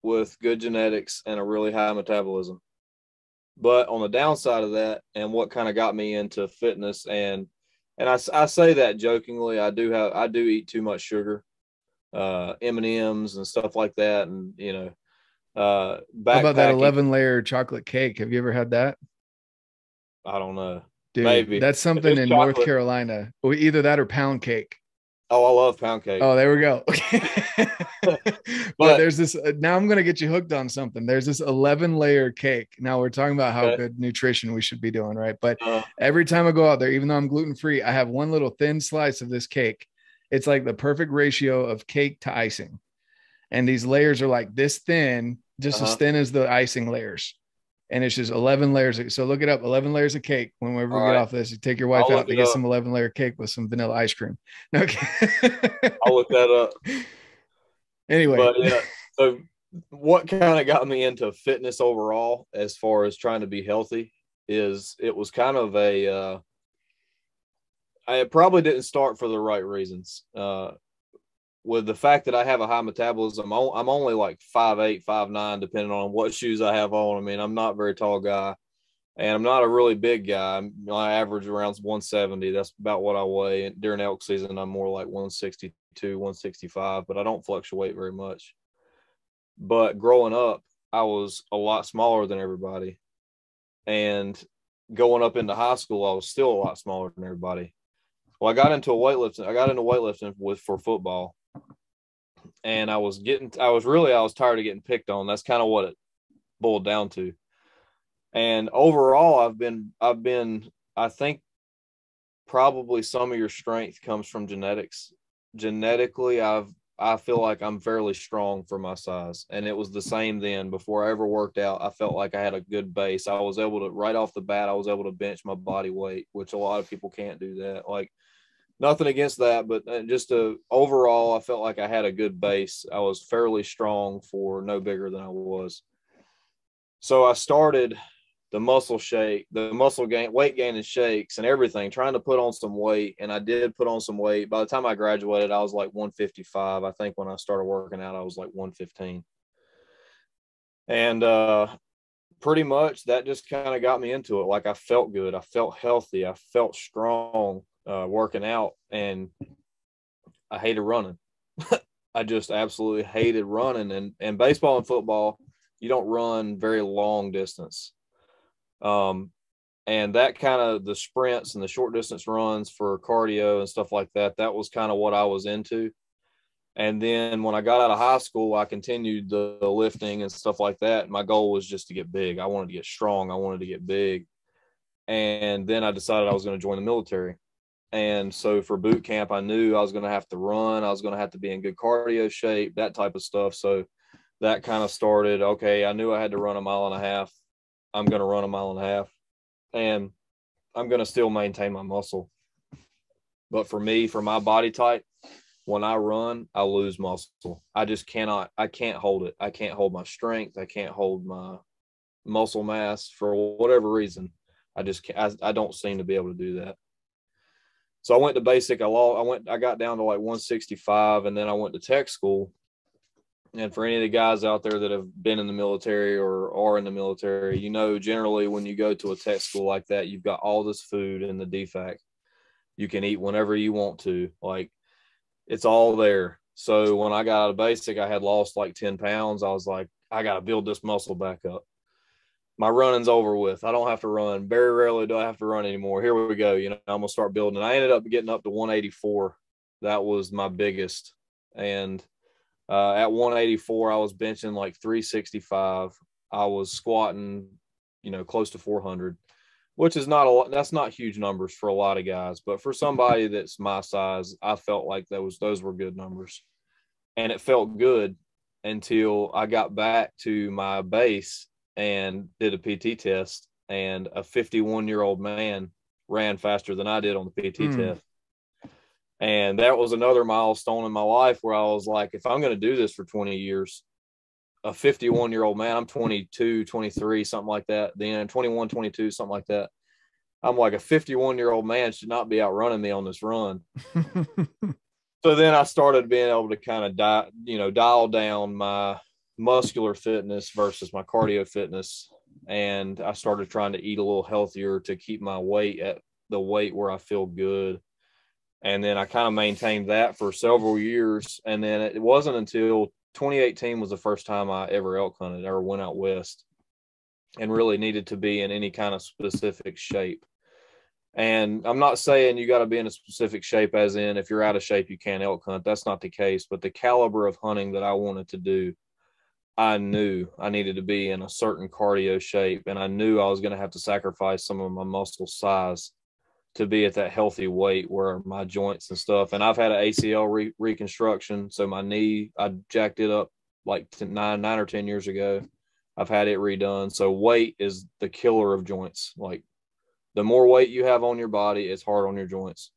B: with good genetics and a really high metabolism. But on the downside of that, and what kind of got me into fitness, and I say that jokingly, I do eat too much sugar, M&Ms and stuff like that, and
A: How about that
B: backpacking.
A: 11 layer chocolate cake? Have you ever had that?
B: I don't know,
A: Dude,
B: maybe
A: that's
B: if
A: something
B: it's
A: in North
B: chocolate.
A: Carolina. Or either that or pound cake.
B: Oh, I love pound cake,
A: Oh, there we go. But
B: but
A: there's this, now I'm going to get you hooked on something. There's this 11 layer cake. Now we're talking about how
B: okay,
A: good nutrition we should be doing, right? But every time I go out there, even though I'm gluten free, I have one little thin slice of this cake. It's like the perfect ratio of cake to icing. And these layers are like this thin, just as
B: uh-huh.
A: thin as the icing layers. And it's just 11 layers. So look it up, 11 layers of cake. Whenever
B: All
A: we get
B: right,
A: off this, you take your wife
B: I'll
A: out
B: look
A: to
B: it
A: get
B: up.
A: some 11 layer cake with some vanilla ice cream. Okay.
B: I'll look that up.
A: Anyway,
B: But yeah, so what kind of got me into fitness overall, as far as trying to be healthy, is it was kind of I probably didn't start for the right reasons. With the fact that I have a high metabolism, I'm only like 5'8", 5'9", depending on what shoes I have on. I mean, I'm not a very tall guy, and I'm not a really big guy. I average around 170. That's about what I weigh. And during elk season, I'm more like 162, 165, but I don't fluctuate very much. But growing up, I was a lot smaller than everybody. And going up into high school, I was still a lot smaller than everybody. Well, I got into weightlifting for football. And I was tired of getting picked on. That's kind of what it boiled down to. And overall, I think probably some of your strength comes from genetics. Genetically, I feel like I'm fairly strong for my size. And it was the same then. Before I ever worked out, I felt like I had a good base. I was able to, right off the bat, I was able to bench my body weight, which a lot of people can't do that. Like, nothing against that, but just overall, I felt like I had a good base. I was fairly strong for no bigger than I was. So I started the muscle gain, weight gain and shakes and everything, trying to put on some weight. And I did put on some weight. By the time I graduated, I was like 155. I think when I started working out, I was like 115. And pretty much that just kind of got me into it. Like, I felt good. I felt healthy. I felt strong working out, and I hated running. I just absolutely hated running. And baseball and football, you don't run very long distance. And that kind of the sprints and the short distance runs for cardio and stuff like that, that was kind of what I was into. And then when I got out of high school, I continued the lifting and stuff like that. My goal was just to get big. I wanted to get strong. I wanted to get big. And then I decided I was going to join the military. And so for boot camp, I knew I was going to have to run. I was going to have to be in good cardio shape, that type of stuff. So that kind of started, okay, I knew I had to run a mile and a half. I'm going to run a mile and a half, and I'm going to still maintain my muscle. But for me, for my body type, when I run, I lose muscle. I can't hold it. I can't hold my strength. I can't hold my muscle mass for whatever reason. I don't seem to be able to do that. So I went to basic. I got down to like 165, and then I went to tech school. And for any of the guys out there that have been in the military or are in the military, generally when you go to a tech school like that, you've got all this food in the DFAC. You can eat whenever you want to. Like, it's all there. So when I got out of basic, I had lost like 10 pounds. I was like, I got to build this muscle back up. My running's over with. I don't have to run. Very rarely do I have to run anymore. Here we go. I'm going to start building. And I ended up getting up to 184. That was my biggest. And at 184, I was benching like 365. I was squatting, close to 400, which is not a lot. That's not huge numbers for a lot of guys. But for somebody that's my size, I felt like those were good numbers. And it felt good until I got back to my base and did a PT test, and a 51-year-old man ran faster than I did on the PT test. And that was another milestone in my life where I was like, if I'm going to do this for 20 years, a 51-year-old man, I'm 22, 23, something like that. Then 21, 22, something like that. I'm like, a 51-year-old man should not be outrunning me on this run. So then I started being able to kind of dial down my muscular fitness versus my cardio fitness. And I started trying to eat a little healthier to keep my weight at the weight where I feel good. And then I kind of maintained that for several years. And then it wasn't until 2018 was the first time I ever elk hunted or went out west and really needed to be in any kind of specific shape. And I'm not saying you got to be in a specific shape as in if you're out of shape, you can't elk hunt. That's not the case. But the caliber of hunting that I wanted to do, I knew I needed to be in a certain cardio shape. And I knew I was going to have to sacrifice some of my muscle size to be at that healthy weight where my joints and stuff. And I've had an ACL reconstruction. So my knee, I jacked it up like 9 or 10 years ago. I've had it redone. So weight is the killer of joints. Like, the more weight you have on your body, it's hard on your joints.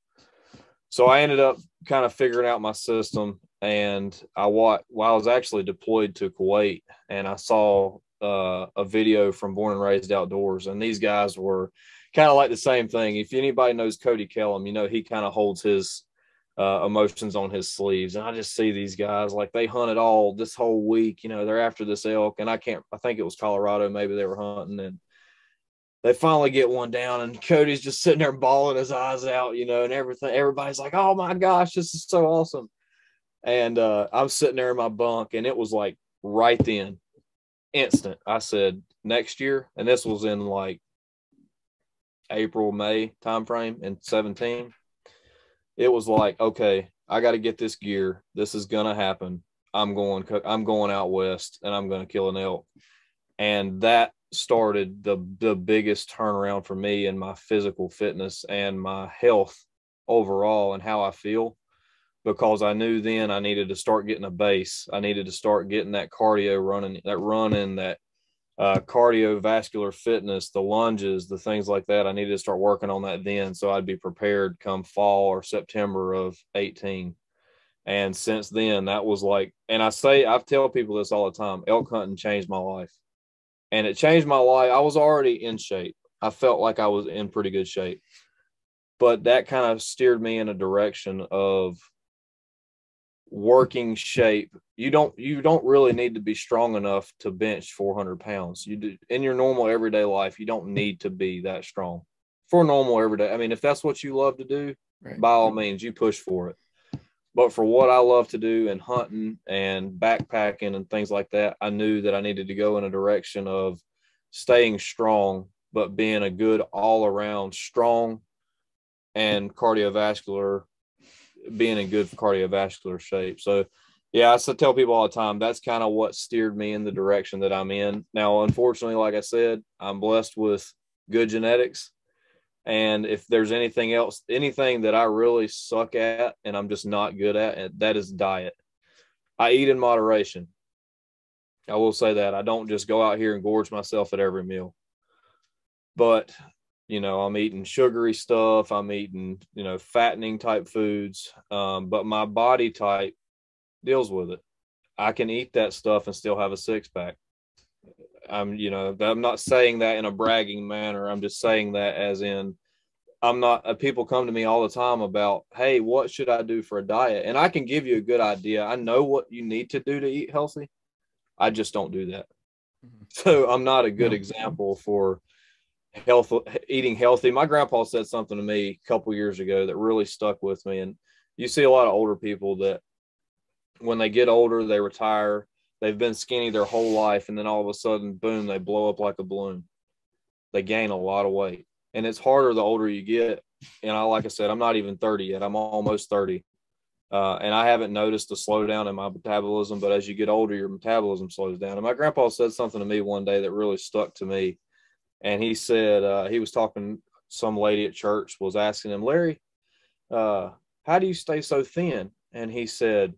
B: So I ended up kind of figuring out my system. And I was actually deployed to Kuwait, and I saw a video from Born and Raised Outdoors. And these guys were kind of like the same thing. If anybody knows Cody Kellum, he kind of holds his emotions on his sleeves. And I just see these guys, like, they hunted all this whole week. They're after this elk. And I think it was Colorado, maybe they were hunting. And they finally get one down, and Cody's just sitting there bawling his eyes out, and everything. Everybody's like, oh my gosh, this is so awesome. And I'm sitting there in my bunk, and it was like right then, instant. I said, next year, and this was in like April, May timeframe in 17. It was like, okay, I got to get this gear. This is going to happen. I'm going out west, and I'm going to kill an elk. And that started the biggest turnaround for me in my physical fitness and my health overall and how I feel, because I knew then I needed to start getting a base. I needed to start getting that cardio running, that cardiovascular fitness, the lunges, the things like that. I needed to start working on that then, so I'd be prepared come fall or September of 18. And since then, that was like, and I tell people this all the time, elk hunting changed my life. And it changed my life. I was already in shape. I felt like I was in pretty good shape. But that kind of steered me in a direction of working shape. You don't really need to be strong enough to bench 400 pounds. You do in your normal everyday life. You don't need to be that strong for normal everyday. I mean, if that's what you love to do, right, by all means, you push for it. But for what I love to do and hunting and backpacking and things like that, I knew that I needed to go in a direction of staying strong, but being a good all around strong and cardiovascular, being in good cardiovascular shape. So yeah, I tell people all the time, that's kind of what steered me in the direction that I'm in. Now, unfortunately, like I said, I'm blessed with good genetics. And if there's anything that I really suck at and I'm just not good at, that is diet. I eat in moderation. I will say that. I don't just go out here and gorge myself at every meal. But, I'm eating sugary stuff. I'm eating, fattening type foods. But my body type deals with it. I can eat that stuff and still have a six-pack. I'm not saying that in a bragging manner. I'm just saying that as in, people come to me all the time about, hey, what should I do for a diet? And I can give you a good idea. I know what you need to do to eat healthy. I just don't do that. So I'm not a good example for eating healthy. My grandpa said something to me a couple years ago that really stuck with me. And you see a lot of older people that when they get older, they retire. They've been skinny their whole life, and then all of a sudden, boom, they blow up like a balloon. They gain a lot of weight. And it's harder the older you get. And like I said, I'm not even 30 yet. I'm almost 30. And I haven't noticed a slowdown in my metabolism, but as you get older, your metabolism slows down. And my grandpa said something to me one day that really stuck to me. And he said, he was talking, some lady at church was asking him, Larry, how do you stay so thin? And he said,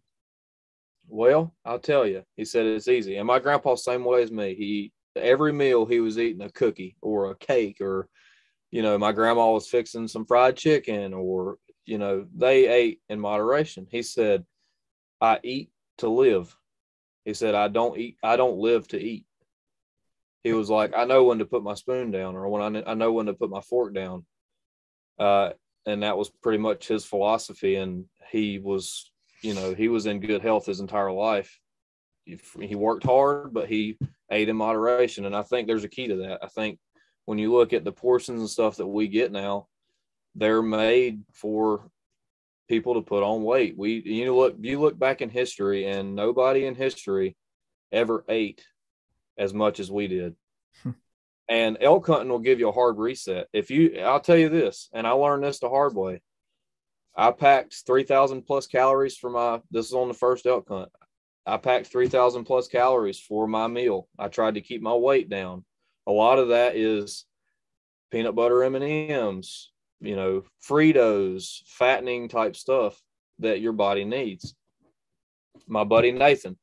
B: well, I'll tell you. He said, it's easy. And my grandpa's the same way as me. Every meal he was eating a cookie or a cake, or, my grandma was fixing some fried chicken, or, they ate in moderation. He said, I eat to live. He said, I don't live to eat. He was like, I know when to put my spoon down, or when I know when to put my fork down. And that was pretty much his philosophy. And he was in good health his entire life. He worked hard, but he ate in moderation. And I think there's a key to that. I think when you look at the portions and stuff that we get now, they're made for people to put on weight. You look back in history, and nobody in history ever ate as much as we did. And elk hunting will give you a hard reset. I'll tell you this, and I learned this the hard way. I packed 3,000 plus calories this is on the first elk hunt. I packed 3,000 plus calories for my meal. I tried to keep my weight down. A lot of that is peanut butter M&Ms, Fritos, fattening type stuff that your body needs. My buddy Nathan,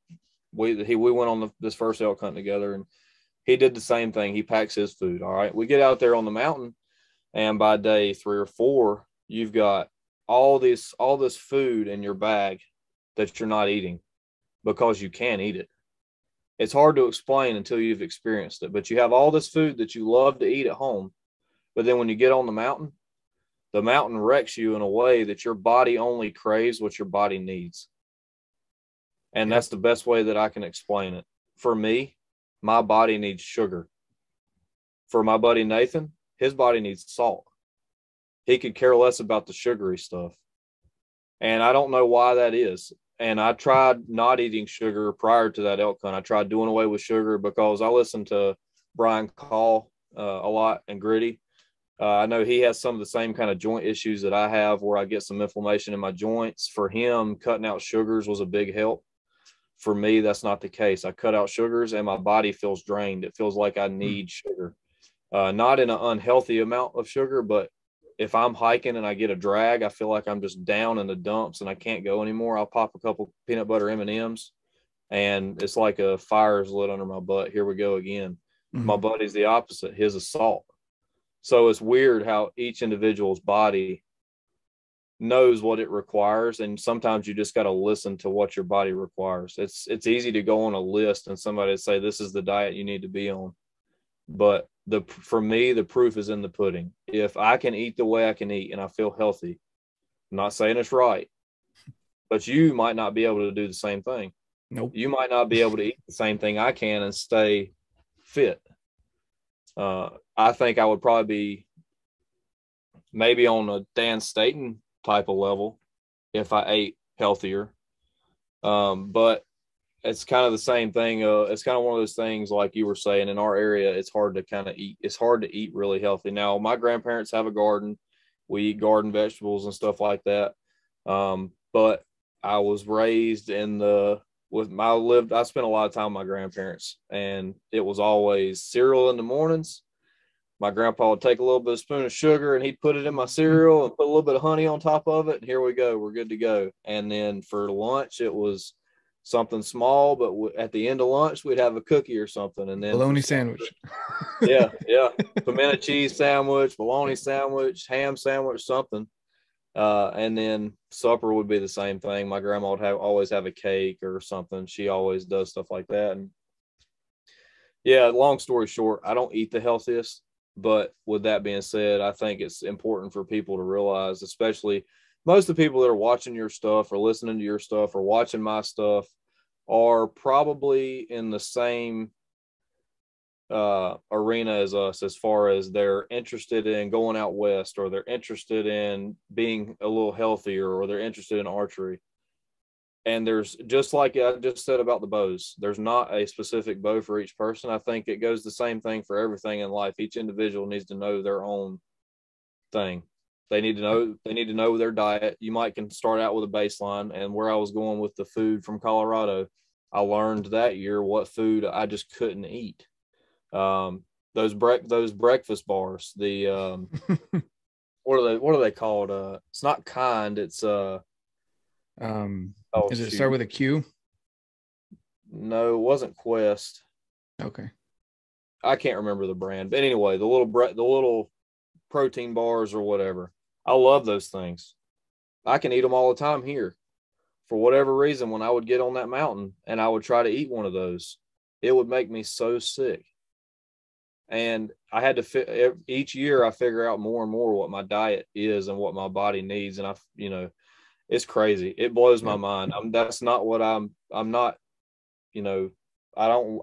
B: we went on this first elk hunt together, and he did the same thing. He packs his food. All right. We get out there on the mountain, and by day 3 or 4, you've got all this food in your bag that you're not eating because you can't eat it. It's hard to explain until you've experienced it, but you have all this food that you love to eat at home. But then when you get on the mountain wrecks you in a way that your body only craves what your body needs. And that's the best way that I can explain it. For me, my body needs sugar. For my buddy Nathan, his body needs salt. He could care less about the sugary stuff. And I don't know why that is. And I tried not eating sugar prior to that elk hunt. I tried doing away with sugar because I listened to Brian Call a lot, and Gritty. I know he has some of the same kind of joint issues that I have, where I get some inflammation in my joints. For him, cutting out sugars was a big help. for me, that's not the case. I cut out sugars and my body feels drained. It feels like I need sugar, not in an unhealthy amount of sugar, but if I'm hiking and I get a drag, I feel like I'm just down in the dumps and I can't go anymore. I'll pop a couple peanut butter M&Ms and it's like a fire is lit under my butt. Here we go again. My buddy's the opposite. His is salt. So it's weird how each individual's body knows what it requires. And sometimes you just got to listen to what your body requires. It's easy to go on a list and somebody say, this is the diet you need to be on. But for me, the proof is in the pudding. If I can eat the way I can eat and I feel healthy, I'm not saying it's right, but you might not be able to do the same thing.
A: Nope.
B: You might not be able to eat the same thing I can and stay fit. I think I would probably be maybe on a Dan Staton type of level if I ate healthier. But it's kind of the same thing. It's kind of one of those things, like you were saying, in our area, it's hard to kind of eat. It's hard to eat really healthy. Now, my grandparents have a garden. We eat garden vegetables and stuff like that. But I was raised I spent a lot of time with my grandparents, and it was always cereal in the mornings. My grandpa would take a little bit of spoon of sugar and he'd put it in my cereal and put a little bit of honey on top of it. And here we go. We're good to go. And then for lunch, it was something small, but at the end of lunch, we'd have a cookie or something. And then
A: bologna sandwich.
B: Yeah. Pimento cheese sandwich, bologna sandwich, ham sandwich, something. And then supper would be the same thing. My grandma would always have a cake or something. She always does stuff like that. And yeah, long story short, I don't eat the healthiest. But with that being said, I think it's important for people to realize, especially most of the people that are watching your stuff or listening to your stuff or watching my stuff are probably in the same arena as us, as far as they're interested in going out west, or they're interested in being a little healthier, or they're interested in archery. And there's, just like I just said about the bows, there's not a specific bow for each person. I think it goes the same thing for everything in life. Each individual needs to know their own thing. They need to know their diet. You can start out with a baseline, and where I was going with the food from Colorado, I learned that year what food I just couldn't eat. Those breakfast bars, the what are they called? It's not Kind, it's
A: does it start with a Q?
B: No, it wasn't Quest.
A: Okay.
B: I can't remember the brand, but anyway, the little protein bars or whatever. I love those things. I can eat them all the time here. For whatever reason, when I would get on that mountain and I would try to eat one of those, it would make me so sick. And I had to each year I figure out more and more what my diet is and what my body needs. And it's crazy. It blows my mind. That's not what I'm not, I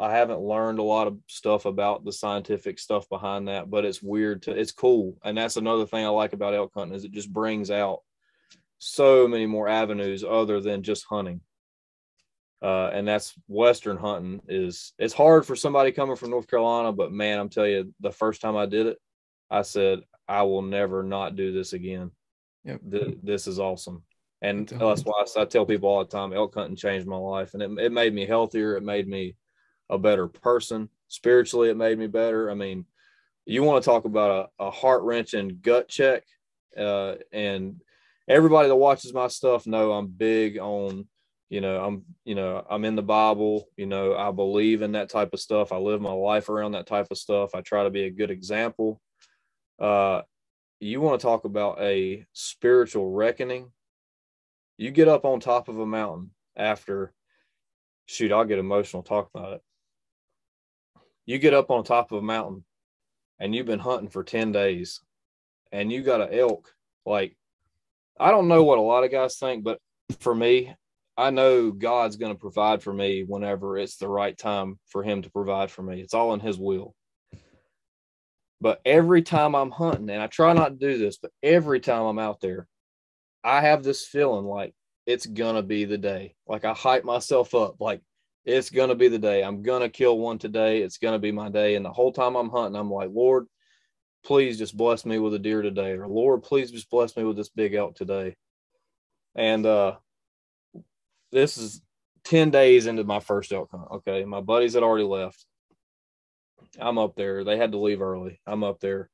B: haven't learned a lot of stuff about the scientific stuff behind that, but it's weird it's cool. And that's another thing I like about elk hunting, is it just brings out so many more avenues other than just hunting. And that's Western hunting. It's hard for somebody coming from North Carolina, but man, I'm telling you, the first time I did it, I said, I will never not do this again.
A: Yep.
B: This is awesome. And that's why I tell people all the time, elk hunting changed my life, and it made me healthier. It made me a better person. Spiritually, it made me better. I mean, you want to talk about a heart-wrenching gut check, and everybody that watches my stuff know I'm big on, I'm in the Bible, I believe in that type of stuff. I live my life around that type of stuff. I try to be a good example. You want to talk about a spiritual reckoning. You get up on top of a mountain after, I'll get emotional talking about it. You get up on top of a mountain and you've been hunting for 10 days and you got an elk. Like, I don't know what a lot of guys think, but for me, I know God's going to provide for me whenever it's the right time for him to provide for me. It's all in his will. But every time I'm hunting, and I try not to do this, but every time I'm out there, I have this feeling like it's going to be the day. Like, I hype myself up. Like, it's going to be the day. I'm going to kill one today. It's going to be my day. And the whole time I'm hunting, I'm like, Lord, please just bless me with a deer today. Or Lord, please just bless me with this big elk today. And this is 10 days into my first elk hunt. Okay. My buddies had already left. I'm up there. They had to leave early. I'm up there.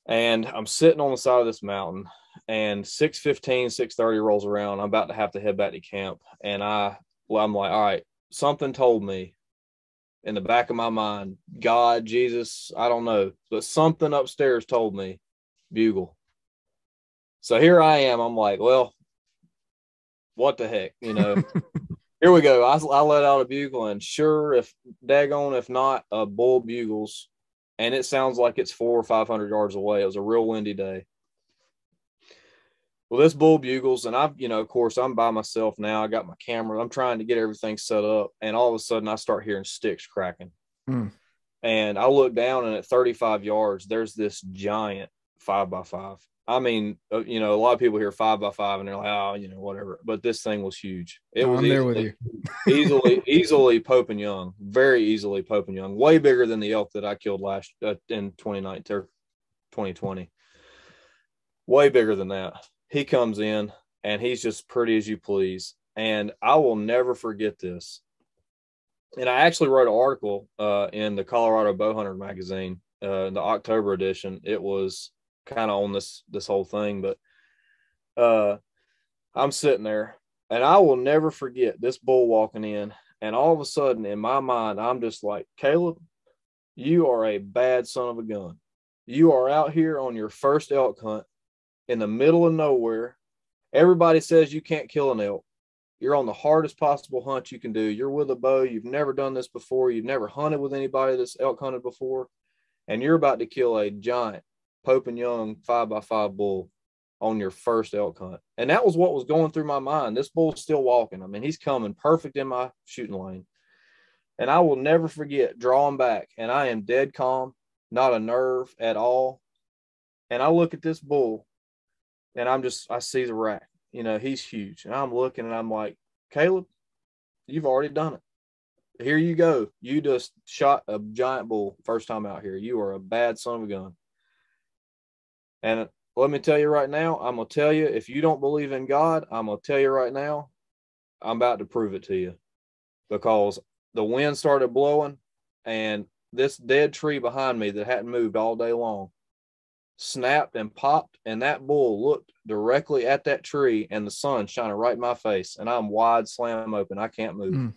B: And I'm sitting on the side of this mountain, and 6:15, 6:30 rolls around. I'm about to have to head back to camp. And I'm like, all right, something told me in the back of my mind, God, Jesus, I don't know, but something upstairs told me, bugle. So here I am. I'm like, well, what the heck, Here we go. I let out a bugle, and sure, if not, a bull bugles, and it sounds like it's 400 or 500 yards away. It was a real windy day. Well, this bull bugles, and of course, I'm by myself now. I got my camera. I'm trying to get everything set up, and all of a sudden, I start hearing sticks cracking. And I look down, and at 35 yards, there's this giant 5x5. I mean, a lot of people hear 5x5 and they're like, oh, whatever. But this thing was huge. It was
A: I'm there with you.
B: easily Pope and Young, very easily Pope and Young, way bigger than the elk that I killed last in 2019 or 2020. Way bigger than that. He comes in and he's just pretty as you please. And I will never forget this. And I actually wrote an article in the Colorado Bowhunter magazine, the October edition. It was kind of on this whole thing, but I'm sitting there, and I will never forget this bull walking in, and all of a sudden in my mind, I'm just like, Caleb, you are a bad son of a gun. You are out here on your first elk hunt in the middle of nowhere. Everybody says you can't kill an elk. You're on the hardest possible hunt you can do. You're with a bow. You've never done this before. You've never hunted with anybody that's elk hunted before, and you're about to kill a giant Pope and Young 5x5 bull on your first elk hunt. And that was what was going through my mind. This bull's still walking. I mean, he's coming perfect in my shooting lane. And I will never forget drawing back, and I am dead calm, not a nerve at all. And I look at this bull, and I see the rack. He's huge. And I'm looking, and I'm like, Caleb, you've already done it. Here you go. You just shot a giant bull first time out here. You are a bad son of a gun. And let me tell you right now, I'm going to tell you, if you don't believe in God, I'm going to tell you right now, I'm about to prove it to you, because the wind started blowing, and this dead tree behind me that hadn't moved all day long snapped and popped, and that bull looked directly at that tree, and the sun shining right in my face, and I'm wide slam open. I can't move.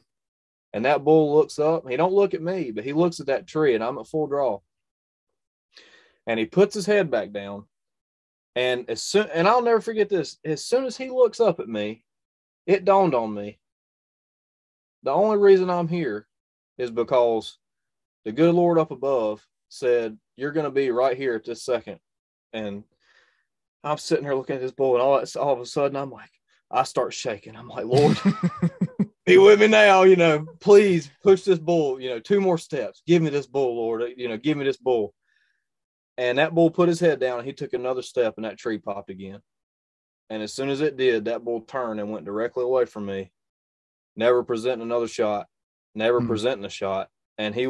B: And that bull looks up. He don't look at me, but he looks at that tree, and I'm at full draw. And he puts his head back down. And and I'll never forget this. As soon as he looks up at me, it dawned on me, the only reason I'm here is because the good Lord up above said, you're going to be right here at this second. And I'm sitting here looking at this bull, and all of a sudden I start shaking. I'm like, Lord, be with me now, please push this bull, 2 more steps. Give me this bull, Lord, give me this bull. And that bull put his head down, and he took another step, and that tree popped again. And as soon as it did, that bull turned and went directly away from me, never presenting another shot, never presenting a shot. And he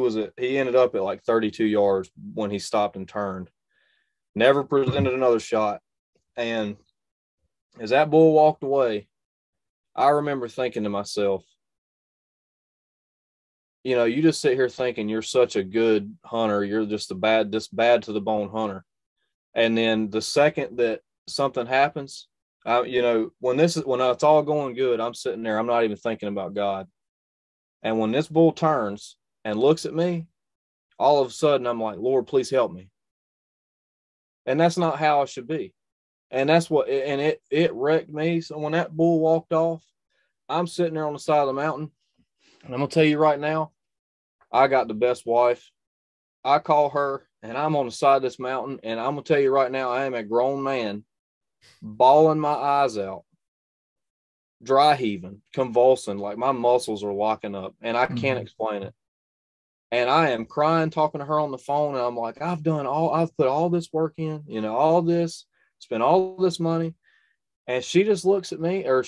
B: ended up at like 32 yards when he stopped and turned, never presented another shot. And as that bull walked away, I remember thinking to myself, you just sit here thinking you're such a good hunter. You're just bad to the bone hunter. And then the second that something happens, when it's all going good, I'm sitting there, I'm not even thinking about God. And when this bull turns and looks at me, all of a sudden I'm like, Lord, please help me. And that's not how I should be. And that's it wrecked me. So when that bull walked off, I'm sitting there on the side of the mountain, and I'm going to tell you right now, I got the best wife. I call her, and I'm on the side of this mountain, and I'm going to tell you right now, I am a grown man bawling my eyes out, dry heaving, convulsing, like my muscles are locking up, and I can't explain it. And I am crying, talking to her on the phone, and I'm like, I've put all this work in, all this, spent all this money. And she just looks at me, or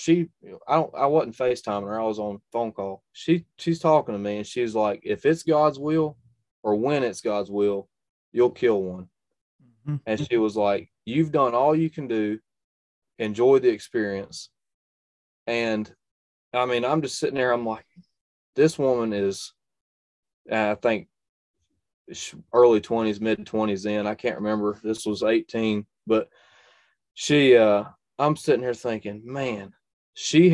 B: I wasn't FaceTiming her. I was on phone call. She's talking to me, and she's like, if it's God's will, or when it's God's will, you'll kill one. And she was like, you've done all you can do. Enjoy the experience. And I mean, I'm just sitting there. I'm like, this woman is, I think, early 20s, mid 20s then. I can't remember. This was 18, but I'm sitting here thinking, man, she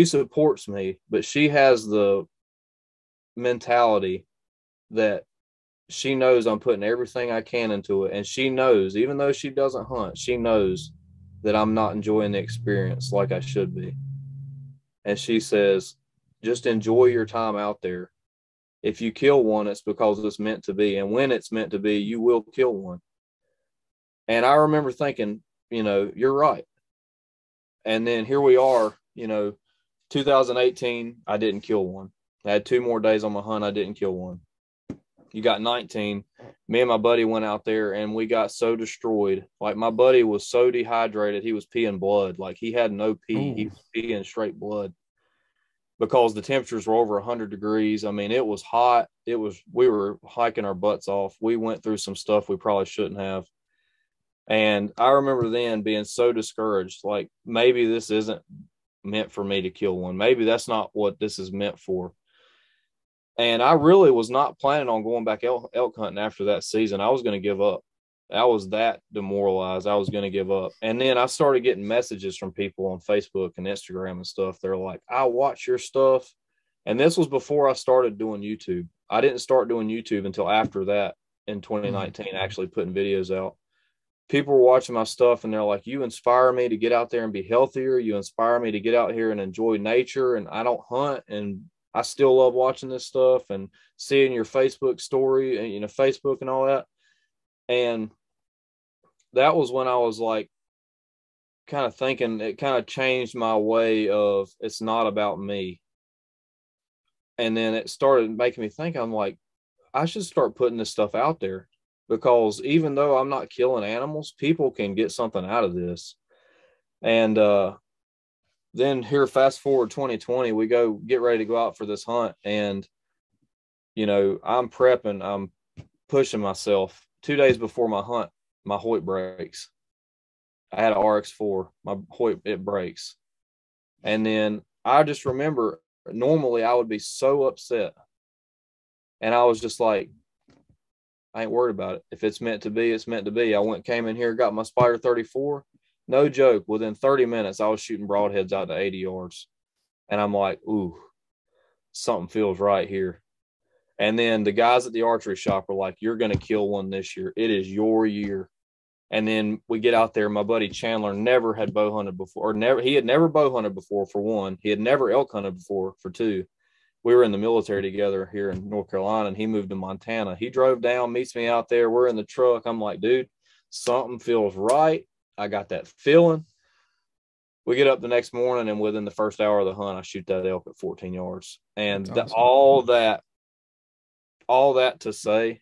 B: supports me, but she has the mentality that she knows I'm putting everything I can into it. And she knows, even though she doesn't hunt, she knows that I'm not enjoying the experience like I should be. And she says, just enjoy your time out there. If you kill one, it's because it's meant to be. And when it's meant to be, you will kill one. And I remember thinking, you're right. And then here we are, 2018, I didn't kill one. I had 2 more days on my hunt. I didn't kill one. You got 19. Me and my buddy went out there and we got so destroyed. Like, my buddy was so dehydrated, he was peeing blood. Like, he had no pee. Ooh. He was peeing straight blood because the temperatures were over 100 degrees. I mean, it was hot. We were hiking our butts off. We went through some stuff we probably shouldn't have. And I remember then being so discouraged, like, maybe this isn't meant for me to kill one. Maybe that's not what this is meant for. And I really was not planning on going back elk hunting after that season. I was going to give up. I was that demoralized. I was going to give up. And then I started getting messages from people on Facebook and Instagram and stuff. They're like, I watch your stuff. And this was before I started doing YouTube. I didn't start doing YouTube until after that in 2019, actually putting videos out. People were watching my stuff and they're like, you inspire me to get out there and be healthier. You inspire me to get out here and enjoy nature. And I don't hunt, and I still love watching this stuff and seeing your Facebook story and, Facebook and all that. And that was when I was like, kind of thinking, it kind of changed my way of, it's not about me. And then it started making me think, I'm like, I should start putting this stuff out there, because even though I'm not killing animals, people can get something out of this. And then here, fast forward 2020, we get ready to go out for this hunt. And, I'm prepping, I'm pushing myself. 2 days before my hunt, my Hoyt breaks. I had an RX4, my Hoyt, it breaks. And then I just remember, normally I would be so upset. And I was just like, I ain't worried about it. If it's meant to be, it's meant to be. Came in here, got my Spider 34. No joke. Within 30 minutes, I was shooting broadheads out to 80 yards. And I'm like, ooh, something feels right here. And then the guys at the archery shop were like, you're going to kill one this year. It is your year. And then we get out there. My buddy Chandler never had bow hunted before. He had never bow hunted before, for one. He had never elk hunted before, for two. We were in the military together here in North Carolina, and he moved to Montana. He drove down, meets me out there. We're in the truck. I'm like, dude, something feels right. I got that feeling. We get up the next morning, and within the first hour of the hunt, I shoot that elk at 14 yards. And awesome. all that to say,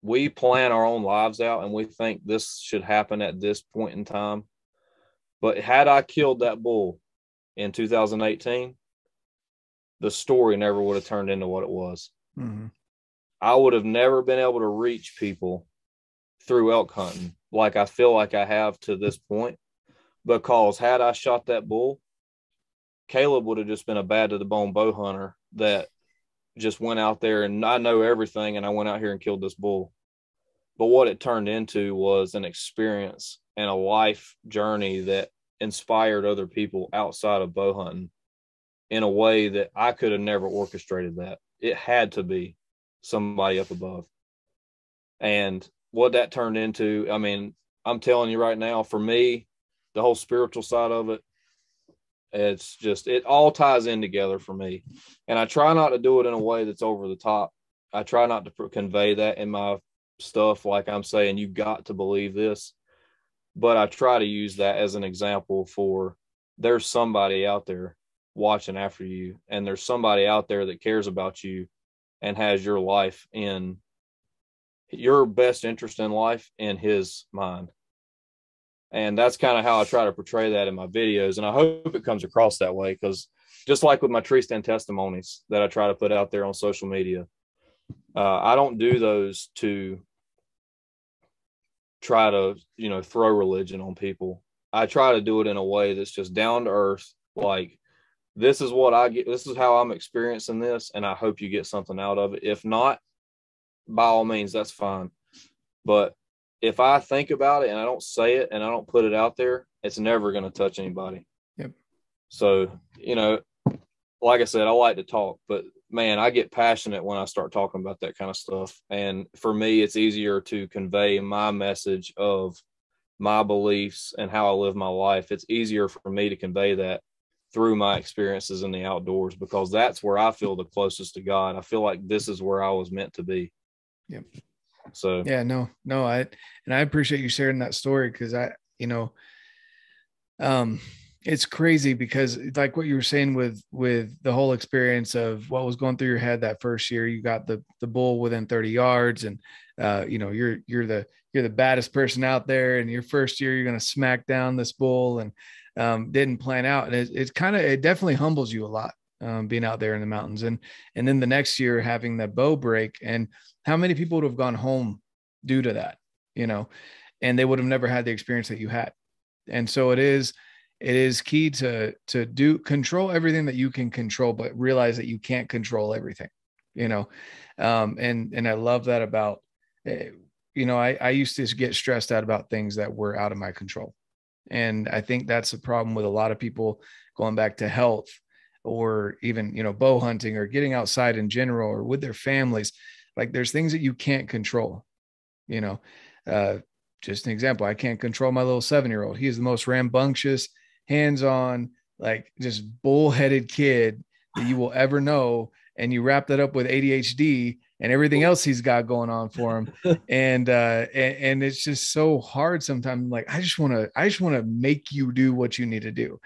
B: we plan our own lives out, and we think this should happen at this point in time. But had I killed that bull in 2018, the story never would have turned into what it was. Mm-hmm. I would have never been able to reach people through elk hunting like I feel like I have to this point, because had I shot that bull, Caleb would have just been a bad to the bone bow hunter that just went out there and I know everything, and I went out here and killed this bull. But what it turned into was an experience and a life journey that inspired other people outside of bow hunting in a way that I could have never orchestrated that. It had to be somebody up above. And what that turned into, I mean, I'm telling you right now, for me, the whole spiritual side of it, it's just, it all ties in together for me. And I try not to do it in a way that's over the top. I try not to convey that in my stuff, like I'm saying, you got to believe this. But I try to use that as an example for, there's somebody out there watching after you, and there's somebody out there that cares about you and has your life in your best interest in life in his mind. And that's kind of how I try to portray that in my videos. And I hope it comes across that way, because just like with my tree stand testimonies that I try to put out there on social media, I don't do those to try to, throw religion on people. I try to do it in a way that's just down to earth, Like, this is what I get. This is how I'm experiencing this. And I hope you get something out of it. If not, by all means, that's fine. But if I think about it and I don't say it and I don't put it out there, it's never going to touch anybody.
A: Yep.
B: So, like I said, I like to talk, but man, I get passionate when I start talking about that kind of stuff. And for me, it's easier to convey my message of my beliefs and how I live my life. It's easier for me to convey that through my experiences in the outdoors, because that's where I feel the closest to God. I feel like this is where I was meant to be.
A: Yep.
B: So
A: yeah, no, I appreciate you sharing that story, because it's crazy, because like what you were saying with the whole experience of what was going through your head that first year. You got the bull within 30 yards, and you're the baddest person out there, and your first year you're going to smack down this bull, and didn't plan out. And it definitely humbles you a lot, being out there in the mountains. And then the next year having that bow break, and how many people would have gone home due to that, and they would have never had the experience that you had. And so it is key to control everything that you can control, but realize that you can't control everything, and I love that about, I used to get stressed out about things that were out of my control. And I think that's the problem with a lot of people, going back to health, or even, bow hunting, or getting outside in general, or with their families. Like, there's things that you can't control, just an example. I can't control my little 7-year-old. He is the most rambunctious, hands-on, like just bullheaded kid that you will ever know. And you wrap that up with ADHD and everything else he's got going on for him. And it's just so hard sometimes. Like, I just want to make you do what you need to do,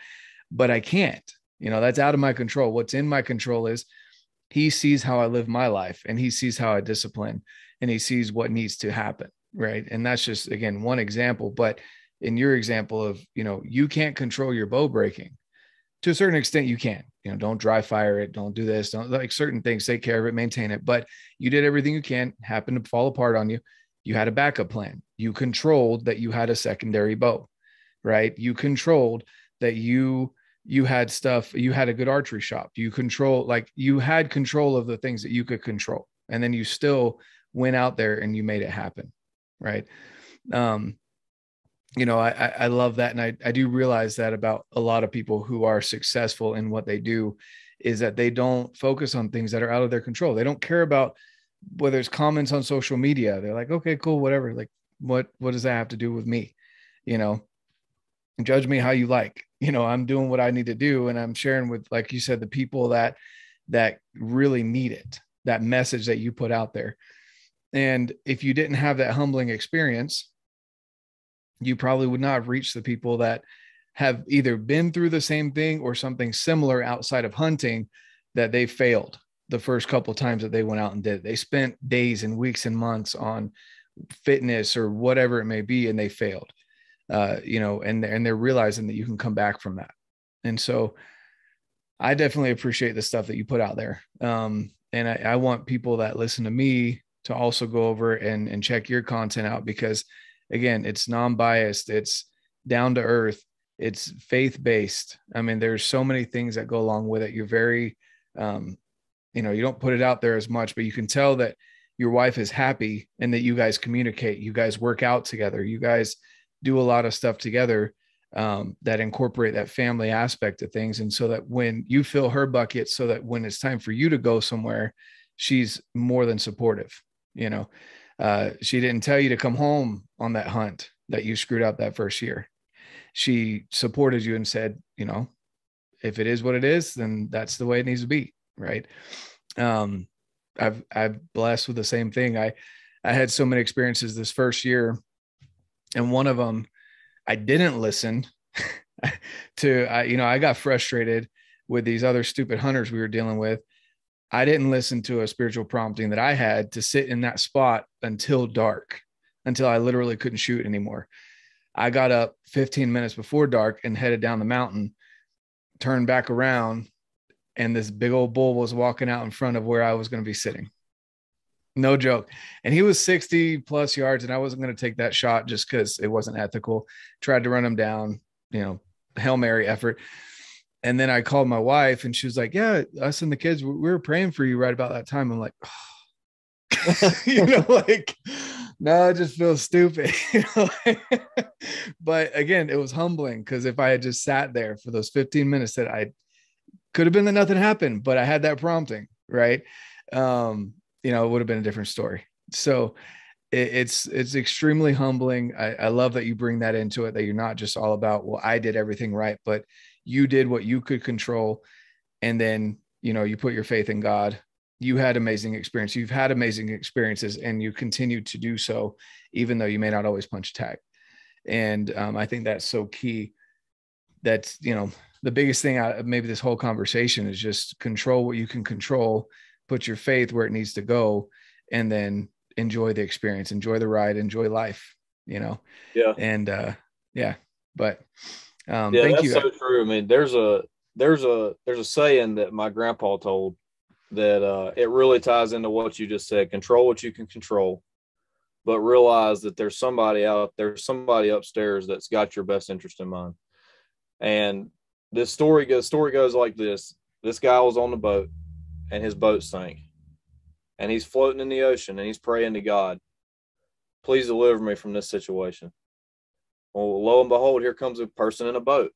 A: but I can't. That's out of my control. What's in my control is he sees how I live my life, and he sees how I discipline, and he sees what needs to happen. Right. And that's just, again, one example. But in your example of, you can't control your bow breaking. To a certain extent, you can. Don't dry fire it. Don't do this. Don't, like, certain things, take care of it, maintain it. But you did everything you can. Happened to fall apart on you. You had a backup plan. You controlled that you had a secondary bow, right? You controlled that you had stuff. You had a good archery shop. You had control of the things that you could control. And then you still went out there and you made it happen. Right. I love that. And I do realize that about a lot of people who are successful in what they do, is that they don't focus on things that are out of their control. They don't care about whether it's comments on social media. They're like, okay, cool, whatever. Like, what does that have to do with me? Judge me how you like. I'm doing what I need to do. And I'm sharing with, like you said, the people that really need it, that message that you put out there. And if you didn't have that humbling experience, you probably would not have reached the people that have either been through the same thing or something similar outside of hunting, that they failed the first couple of times that they went out and did it. They spent days and weeks and months on fitness or whatever it may be, and they failed, and they're realizing that you can come back from that. And so I definitely appreciate the stuff that you put out there. And I want people that listen to me to also go over and check your content out, because again, it's non-biased, it's down to earth, it's faith-based. I mean, there's so many things that go along with it. You're very, you don't put it out there as much, but you can tell that your wife is happy, and that you guys communicate, you guys work out together, you guys do a lot of stuff together, that incorporate that family aspect of things. And so that when you fill her bucket, so that when it's time for you to go somewhere, she's more than supportive. She didn't tell you to come home on that hunt that you screwed up that first year. She supported you and said, if it is what it is, then that's the way it needs to be. Right. I've blessed with the same thing. I had so many experiences this first year, and one of them, I didn't listen to, I got frustrated with these other stupid hunters we were dealing with. I didn't listen to a spiritual prompting that I had to sit in that spot until dark, until I literally couldn't shoot anymore. I got up 15 minutes before dark and headed down the mountain, turned back around, and this big old bull was walking out in front of where I was going to be sitting. No joke. And he was 60 plus yards, and I wasn't going to take that shot just because it wasn't ethical. Tried to run him down, Hail Mary effort. And then I called my wife and she was like, yeah, us and the kids, we were praying for you right about that time. I'm like, like, no, it just feels stupid. But again, it was humbling because if I had just sat there for those 15 minutes, that I could have been that nothing happened, but I had that prompting, right? It would have been a different story. So it's extremely humbling. I love that you bring that into it, that you're not just all about, well, I did everything right, but you did what you could control. And then, you put your faith in God. You had amazing experience. You've had amazing experiences and you continue to do so, even though you may not always punch tag. And I think that's so key. That's, the biggest thing out of maybe this whole conversation is just control what you can control, put your faith where it needs to go, and then enjoy the experience, enjoy the ride, enjoy life,
B: Yeah.
A: and yeah, but
B: Yeah,
A: thank
B: that's
A: you.
B: so true. I mean, there's a saying that my grandpa told that it really ties into what you just said. Control what you can control, but realize that there's somebody upstairs that's got your best interest in mind. And this story goes like this. This guy was on the boat and his boat sank. And he's floating in the ocean and he's praying to God, please deliver me from this situation. Well, lo and behold, here comes a person in a boat.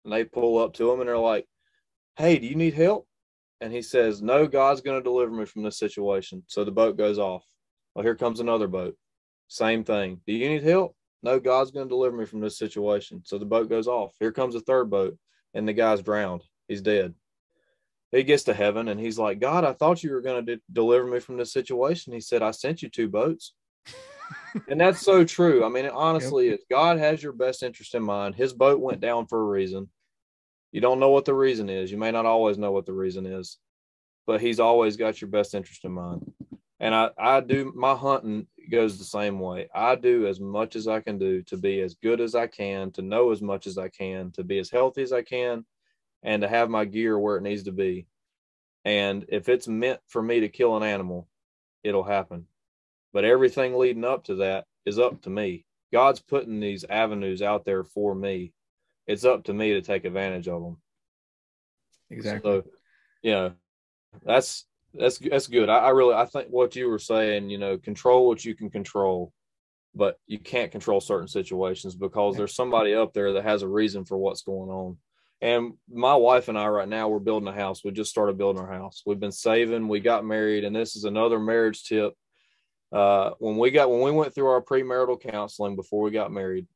B: And they pull up to him and they're like, hey, do you need help? And he says, no, God's going to deliver me from this situation. So the boat goes off. Well, here comes another boat. Same thing. Do you need help? No, God's going to deliver me from this situation. So the boat goes off. Here comes a third boat, and the guy's drowned. He's dead. He gets to heaven, and he's like, God, I thought you were going to deliver me from this situation. He said, I sent you two boats. And that's so true. I mean, it
A: Yep.
B: honestly is. God has your best interest in mind. His boat went down for a reason. You don't know what the reason is. You may not always know what the reason is, but he's always got your best interest in mind. And I do, my hunting goes the same way. I do as much as I can do to be as good as I can, to know as much as I can, to be as healthy as I can, and to have my gear where it needs to be. And if it's meant for me to kill an animal, it'll happen. But everything leading up to that is up to me. God's putting these avenues out there for me. It's up to me to take advantage of them.
A: Exactly.
B: So, you know, that's good. I think what you were saying, control what you can control, but you can't control certain situations because
A: Yep.
B: there's somebody up there that has a reason for what's going on. And my wife and I right now, we're building a house. We just started building our house. We've been saving. We got married, and this is another marriage tip. When we went through our premarital counseling before we got married,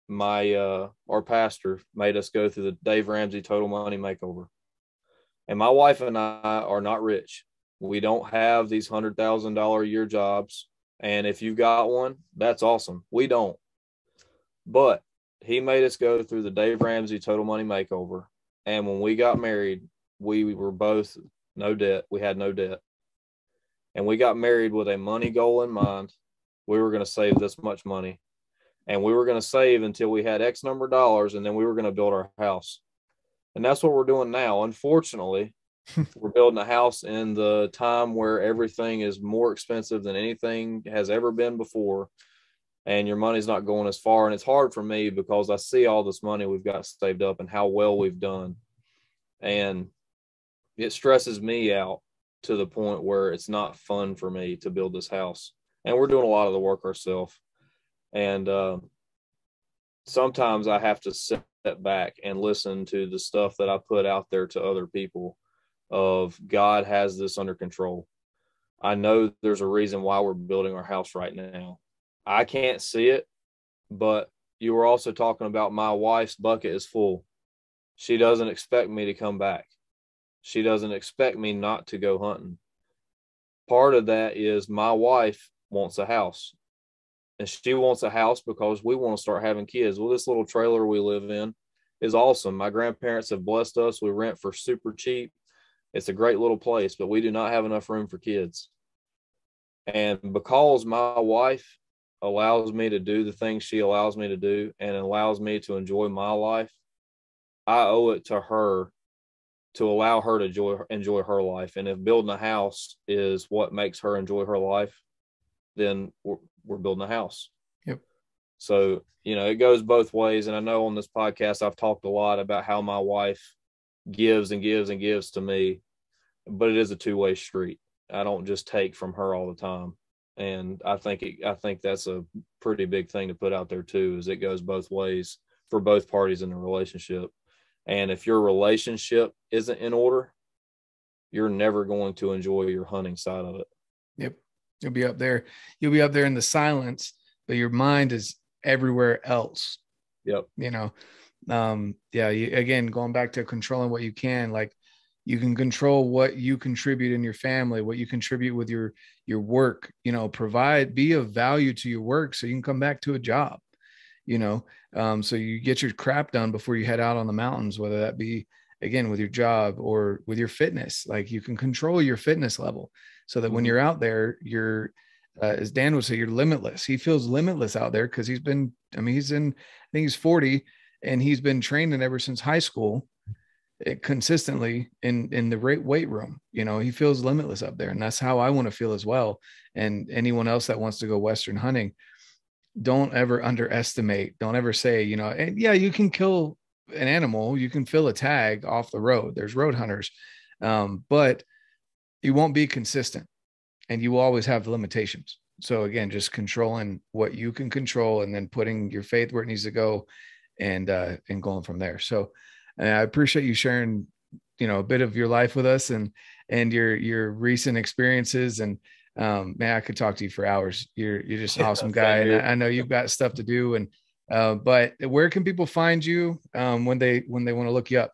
B: our pastor made us go through the Dave Ramsey Total Money Makeover. And my wife and I are not rich. We don't have these $100,000 a year jobs. And if you got one, that's awesome. We don't. But he made us go through the Dave Ramsey Total Money Makeover. And when we got married, we were both no debt. We had no debt. And we got married with a money goal in mind. We were going to save this much money. And we were going to save until we had X number of dollars. And then we were going to build our house. And that's what we're doing now. Unfortunately, we're building a house in the time where everything is more expensive than anything has ever been before. And your money's not going as far. And it's hard for me because I see all this money we've got saved up and how well we've done. And it stresses me out to the point where it's not fun for me to build this house. And we're doing a lot of the work ourselves. And sometimes I have to sit back and listen to the stuff that I put out there to other people of God has this under control. I know there's a reason why we're building our house right now. I can't see it, but you were also talking about my wife's bucket is full. She doesn't expect me to come back. She doesn't expect me not to go hunting. Part of that is my wife wants a house. And she wants a house because we want to start having kids. Well, this little trailer we live in is awesome. My grandparents have blessed us. We rent for super cheap. It's a great little place, but we do not have enough room for kids. And because my wife allows me to do the things she allows me to do and allows me to enjoy my life, I owe it to her to allow her to enjoy her life. And if building a house is what makes her enjoy her life, then we're building a house.
A: Yep.
B: So, it goes both ways. And I know on this podcast, I've talked a lot about how my wife gives and gives and gives to me, but it is a two-way street. I don't just take from her all the time. And I think that's a pretty big thing to put out there too, is it goes both ways for both parties in the relationship. And if your relationship isn't in order, you're never going to enjoy your hunting side of it.
A: Yep. You'll be up there. You'll be up there in the silence, but your mind is everywhere else.
B: Yep.
A: You know, yeah. Again, going back to controlling what you can, like you can control what you contribute in your family, what you contribute with your work. You know, be of value to your work so you can come back to a job. You know, so you get your crap done before you head out on the mountains, whether that be again with your job or with your fitness. Like you can control your fitness level so that when you're out there, you're as Dan would say, you're limitless. He feels limitless out there because he's been, I mean, I think he's 40 and he's been training ever since high school consistently in the weight room. You know, he feels limitless up there. And that's how I want to feel as well. And anyone else that wants to go Western hunting, don't ever underestimate, don't ever say, you know, and yeah, you can kill an animal, you can fill a tag off the road. There's road hunters. But you won't be consistent and you will always have limitations. So again, just controlling what you can control and then putting your faith where it needs to go and going from there. So I appreciate you sharing, you know, a bit of your life with us and your recent experiences. And man, I could talk to you for hours. You're just an awesome guy. And I know you've got stuff to do. And but where can people find you when they want to look you up?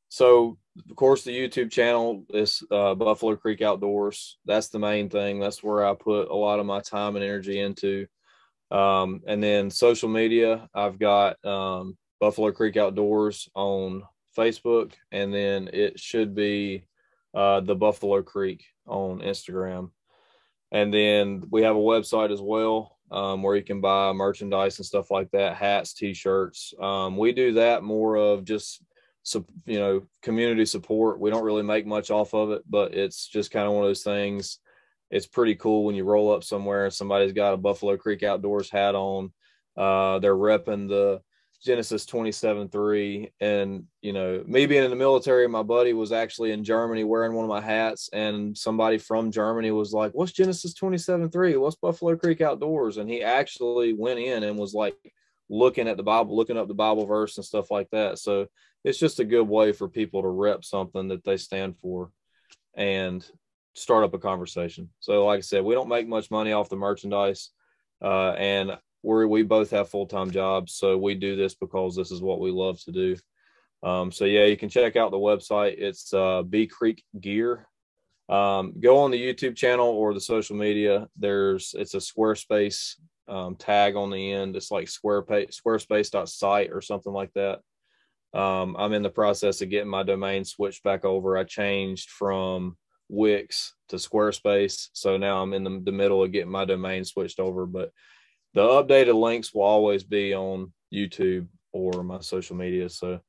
B: So of course the YouTube channel is Buffalo Creek Outdoors. That's the main thing. That's where I put a lot of my time and energy into. And then social media, I've got Buffalo Creek Outdoors on Facebook, and then it should be the Buffalo Creek on Instagram. And then we have a website as well, where you can buy merchandise and stuff like that, hats, t-shirts. We do that more of just, you know, community support. We don't really make much off of it, but it's just kind of one of those things. It's pretty cool when you roll up somewhere and somebody's got a Buffalo Creek Outdoors hat on. They're repping the Genesis 27.3. And, you know, me being in the military, my buddy was actually in Germany wearing one of my hats, and somebody from Germany was like, what's Genesis 27.3? What's Buffalo Creek Outdoors? And he actually went in and was like looking at the Bible, looking up the Bible verse and stuff like that. So it's just a good way for people to rep something that they stand for and start up a conversation. So like I said, we don't make much money off the merchandise, and we both have full-time jobs. So we do this because this is what we love to do. So yeah, you can check out the website. It's B Creek Gear. Go on the YouTube channel or the social media. It's a Squarespace tag on the end. It's like squarespace.site or something like that. I'm in the process of getting my domain switched back over. I changed from Wix to Squarespace, so now I'm in the middle of getting my domain switched over. But the updated links will always be on YouTube or my social media. So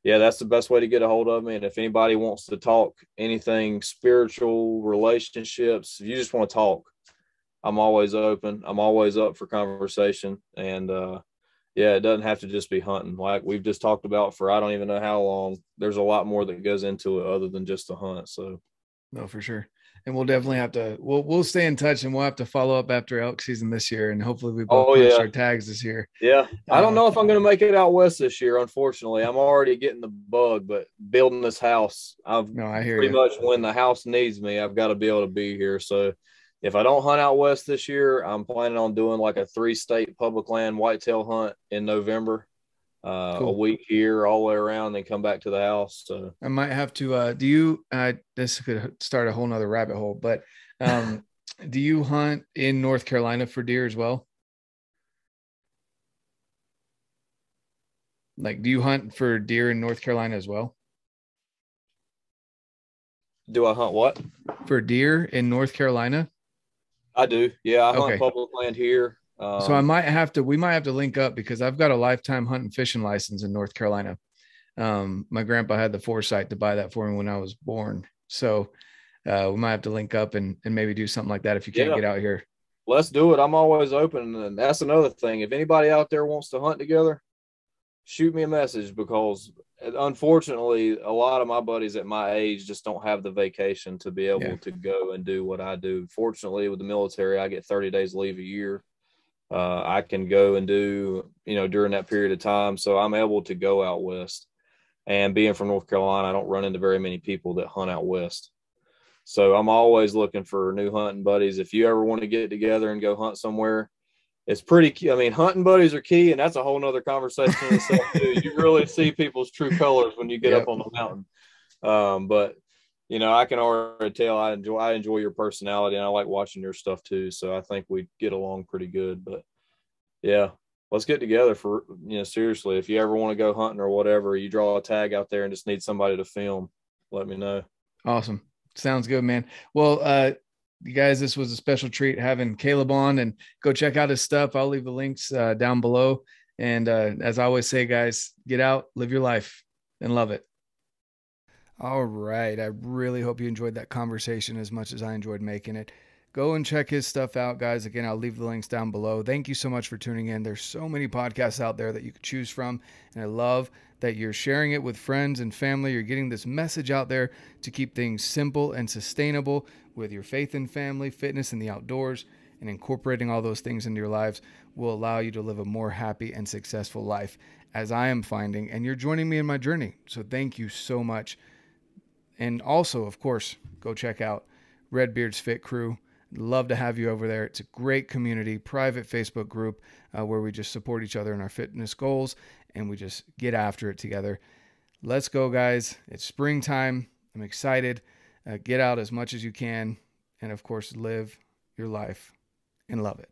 B: yeah, that's the best way to get a hold of me. And if anybody wants to talk anything spiritual, relationships, if you just want to talk, I'm always open. I'm always up for conversation. And yeah, it doesn't have to just be hunting. Like we've just talked about for I don't even know how long. There's a lot more that goes into it other than just the hunt. So
A: no, for sure. And we'll definitely have to, we'll stay in touch, and we'll have to follow up after elk season this year. And hopefully we both punch our tags this year.
B: Yeah. I don't know if I'm going to make it out west this year. Unfortunately, I'm already getting the bug, but building this house, I hear pretty much when the house needs me, I've got to be able to be here. So if I don't hunt out west this year, I'm planning on doing like a 3-state public land whitetail hunt in November. Cool. A week here all the way around, then come back to the house. So
A: I might have to this could start a whole nother rabbit hole, but do you hunt in North Carolina for deer as well? Like, do you hunt for deer in North Carolina as well?
B: Do I hunt what?
A: For deer in North Carolina?
B: I do. Yeah, I hunt public land here.
A: So we might have to link up, because I've got a lifetime hunting fishing license in North Carolina. My grandpa had the foresight to buy that for me when I was born. So we might have to link up and maybe do something like that if you can't get out here.
B: Let's do it. I'm always open. And that's another thing. If anybody out there wants to hunt together, shoot me a message, because unfortunately a lot of my buddies at my age just don't have the vacation to be
A: Yeah.
B: able to go and do what I do. Fortunately, with the military, I get 30 days leave a year. I can go and do, during that period of time. So I'm able to go out west. And being from North Carolina, I don't run into very many people that hunt out west. So I'm always looking for new hunting buddies. If you ever want to get together and go hunt somewhere, it's pretty key. I mean, hunting buddies are key, and that's a whole nother conversation in itself too. You really see people's true colors when you get up
A: Yep.
B: on the mountain. But I can already tell I enjoy your personality, and I like watching your stuff too. So I think we get along pretty good. But yeah, let's get together for, seriously. If you ever want to go hunting or whatever, you draw a tag out there and just need somebody to film, let me know.
A: Awesome. Sounds good, man. Well, you guys, this was a special treat having Caleb on, and go check out his stuff. I'll leave the links down below. And as I always say, guys, get out, live your life, and love it. All right. I really hope you enjoyed that conversation as much as I enjoyed making it. Go and check his stuff out, guys. Again, I'll leave the links down below. Thank you so much for tuning in. There's so many podcasts out there that you could choose from, and I love that you're sharing it with friends and family. You're getting this message out there to keep things simple and sustainable with your faith in family, fitness, and the outdoors, and incorporating all those things into your lives will allow you to live a more happy and successful life, as I am finding, and you're joining me in my journey. So thank you so much. And also, of course, go check out RedBeard's Fit Crew. Love to have you over there. It's a great community, private Facebook group where we just support each other in our fitness goals, and we just get after it together. Let's go, guys. It's springtime. I'm excited. Get out as much as you can, and of course, live your life and love it.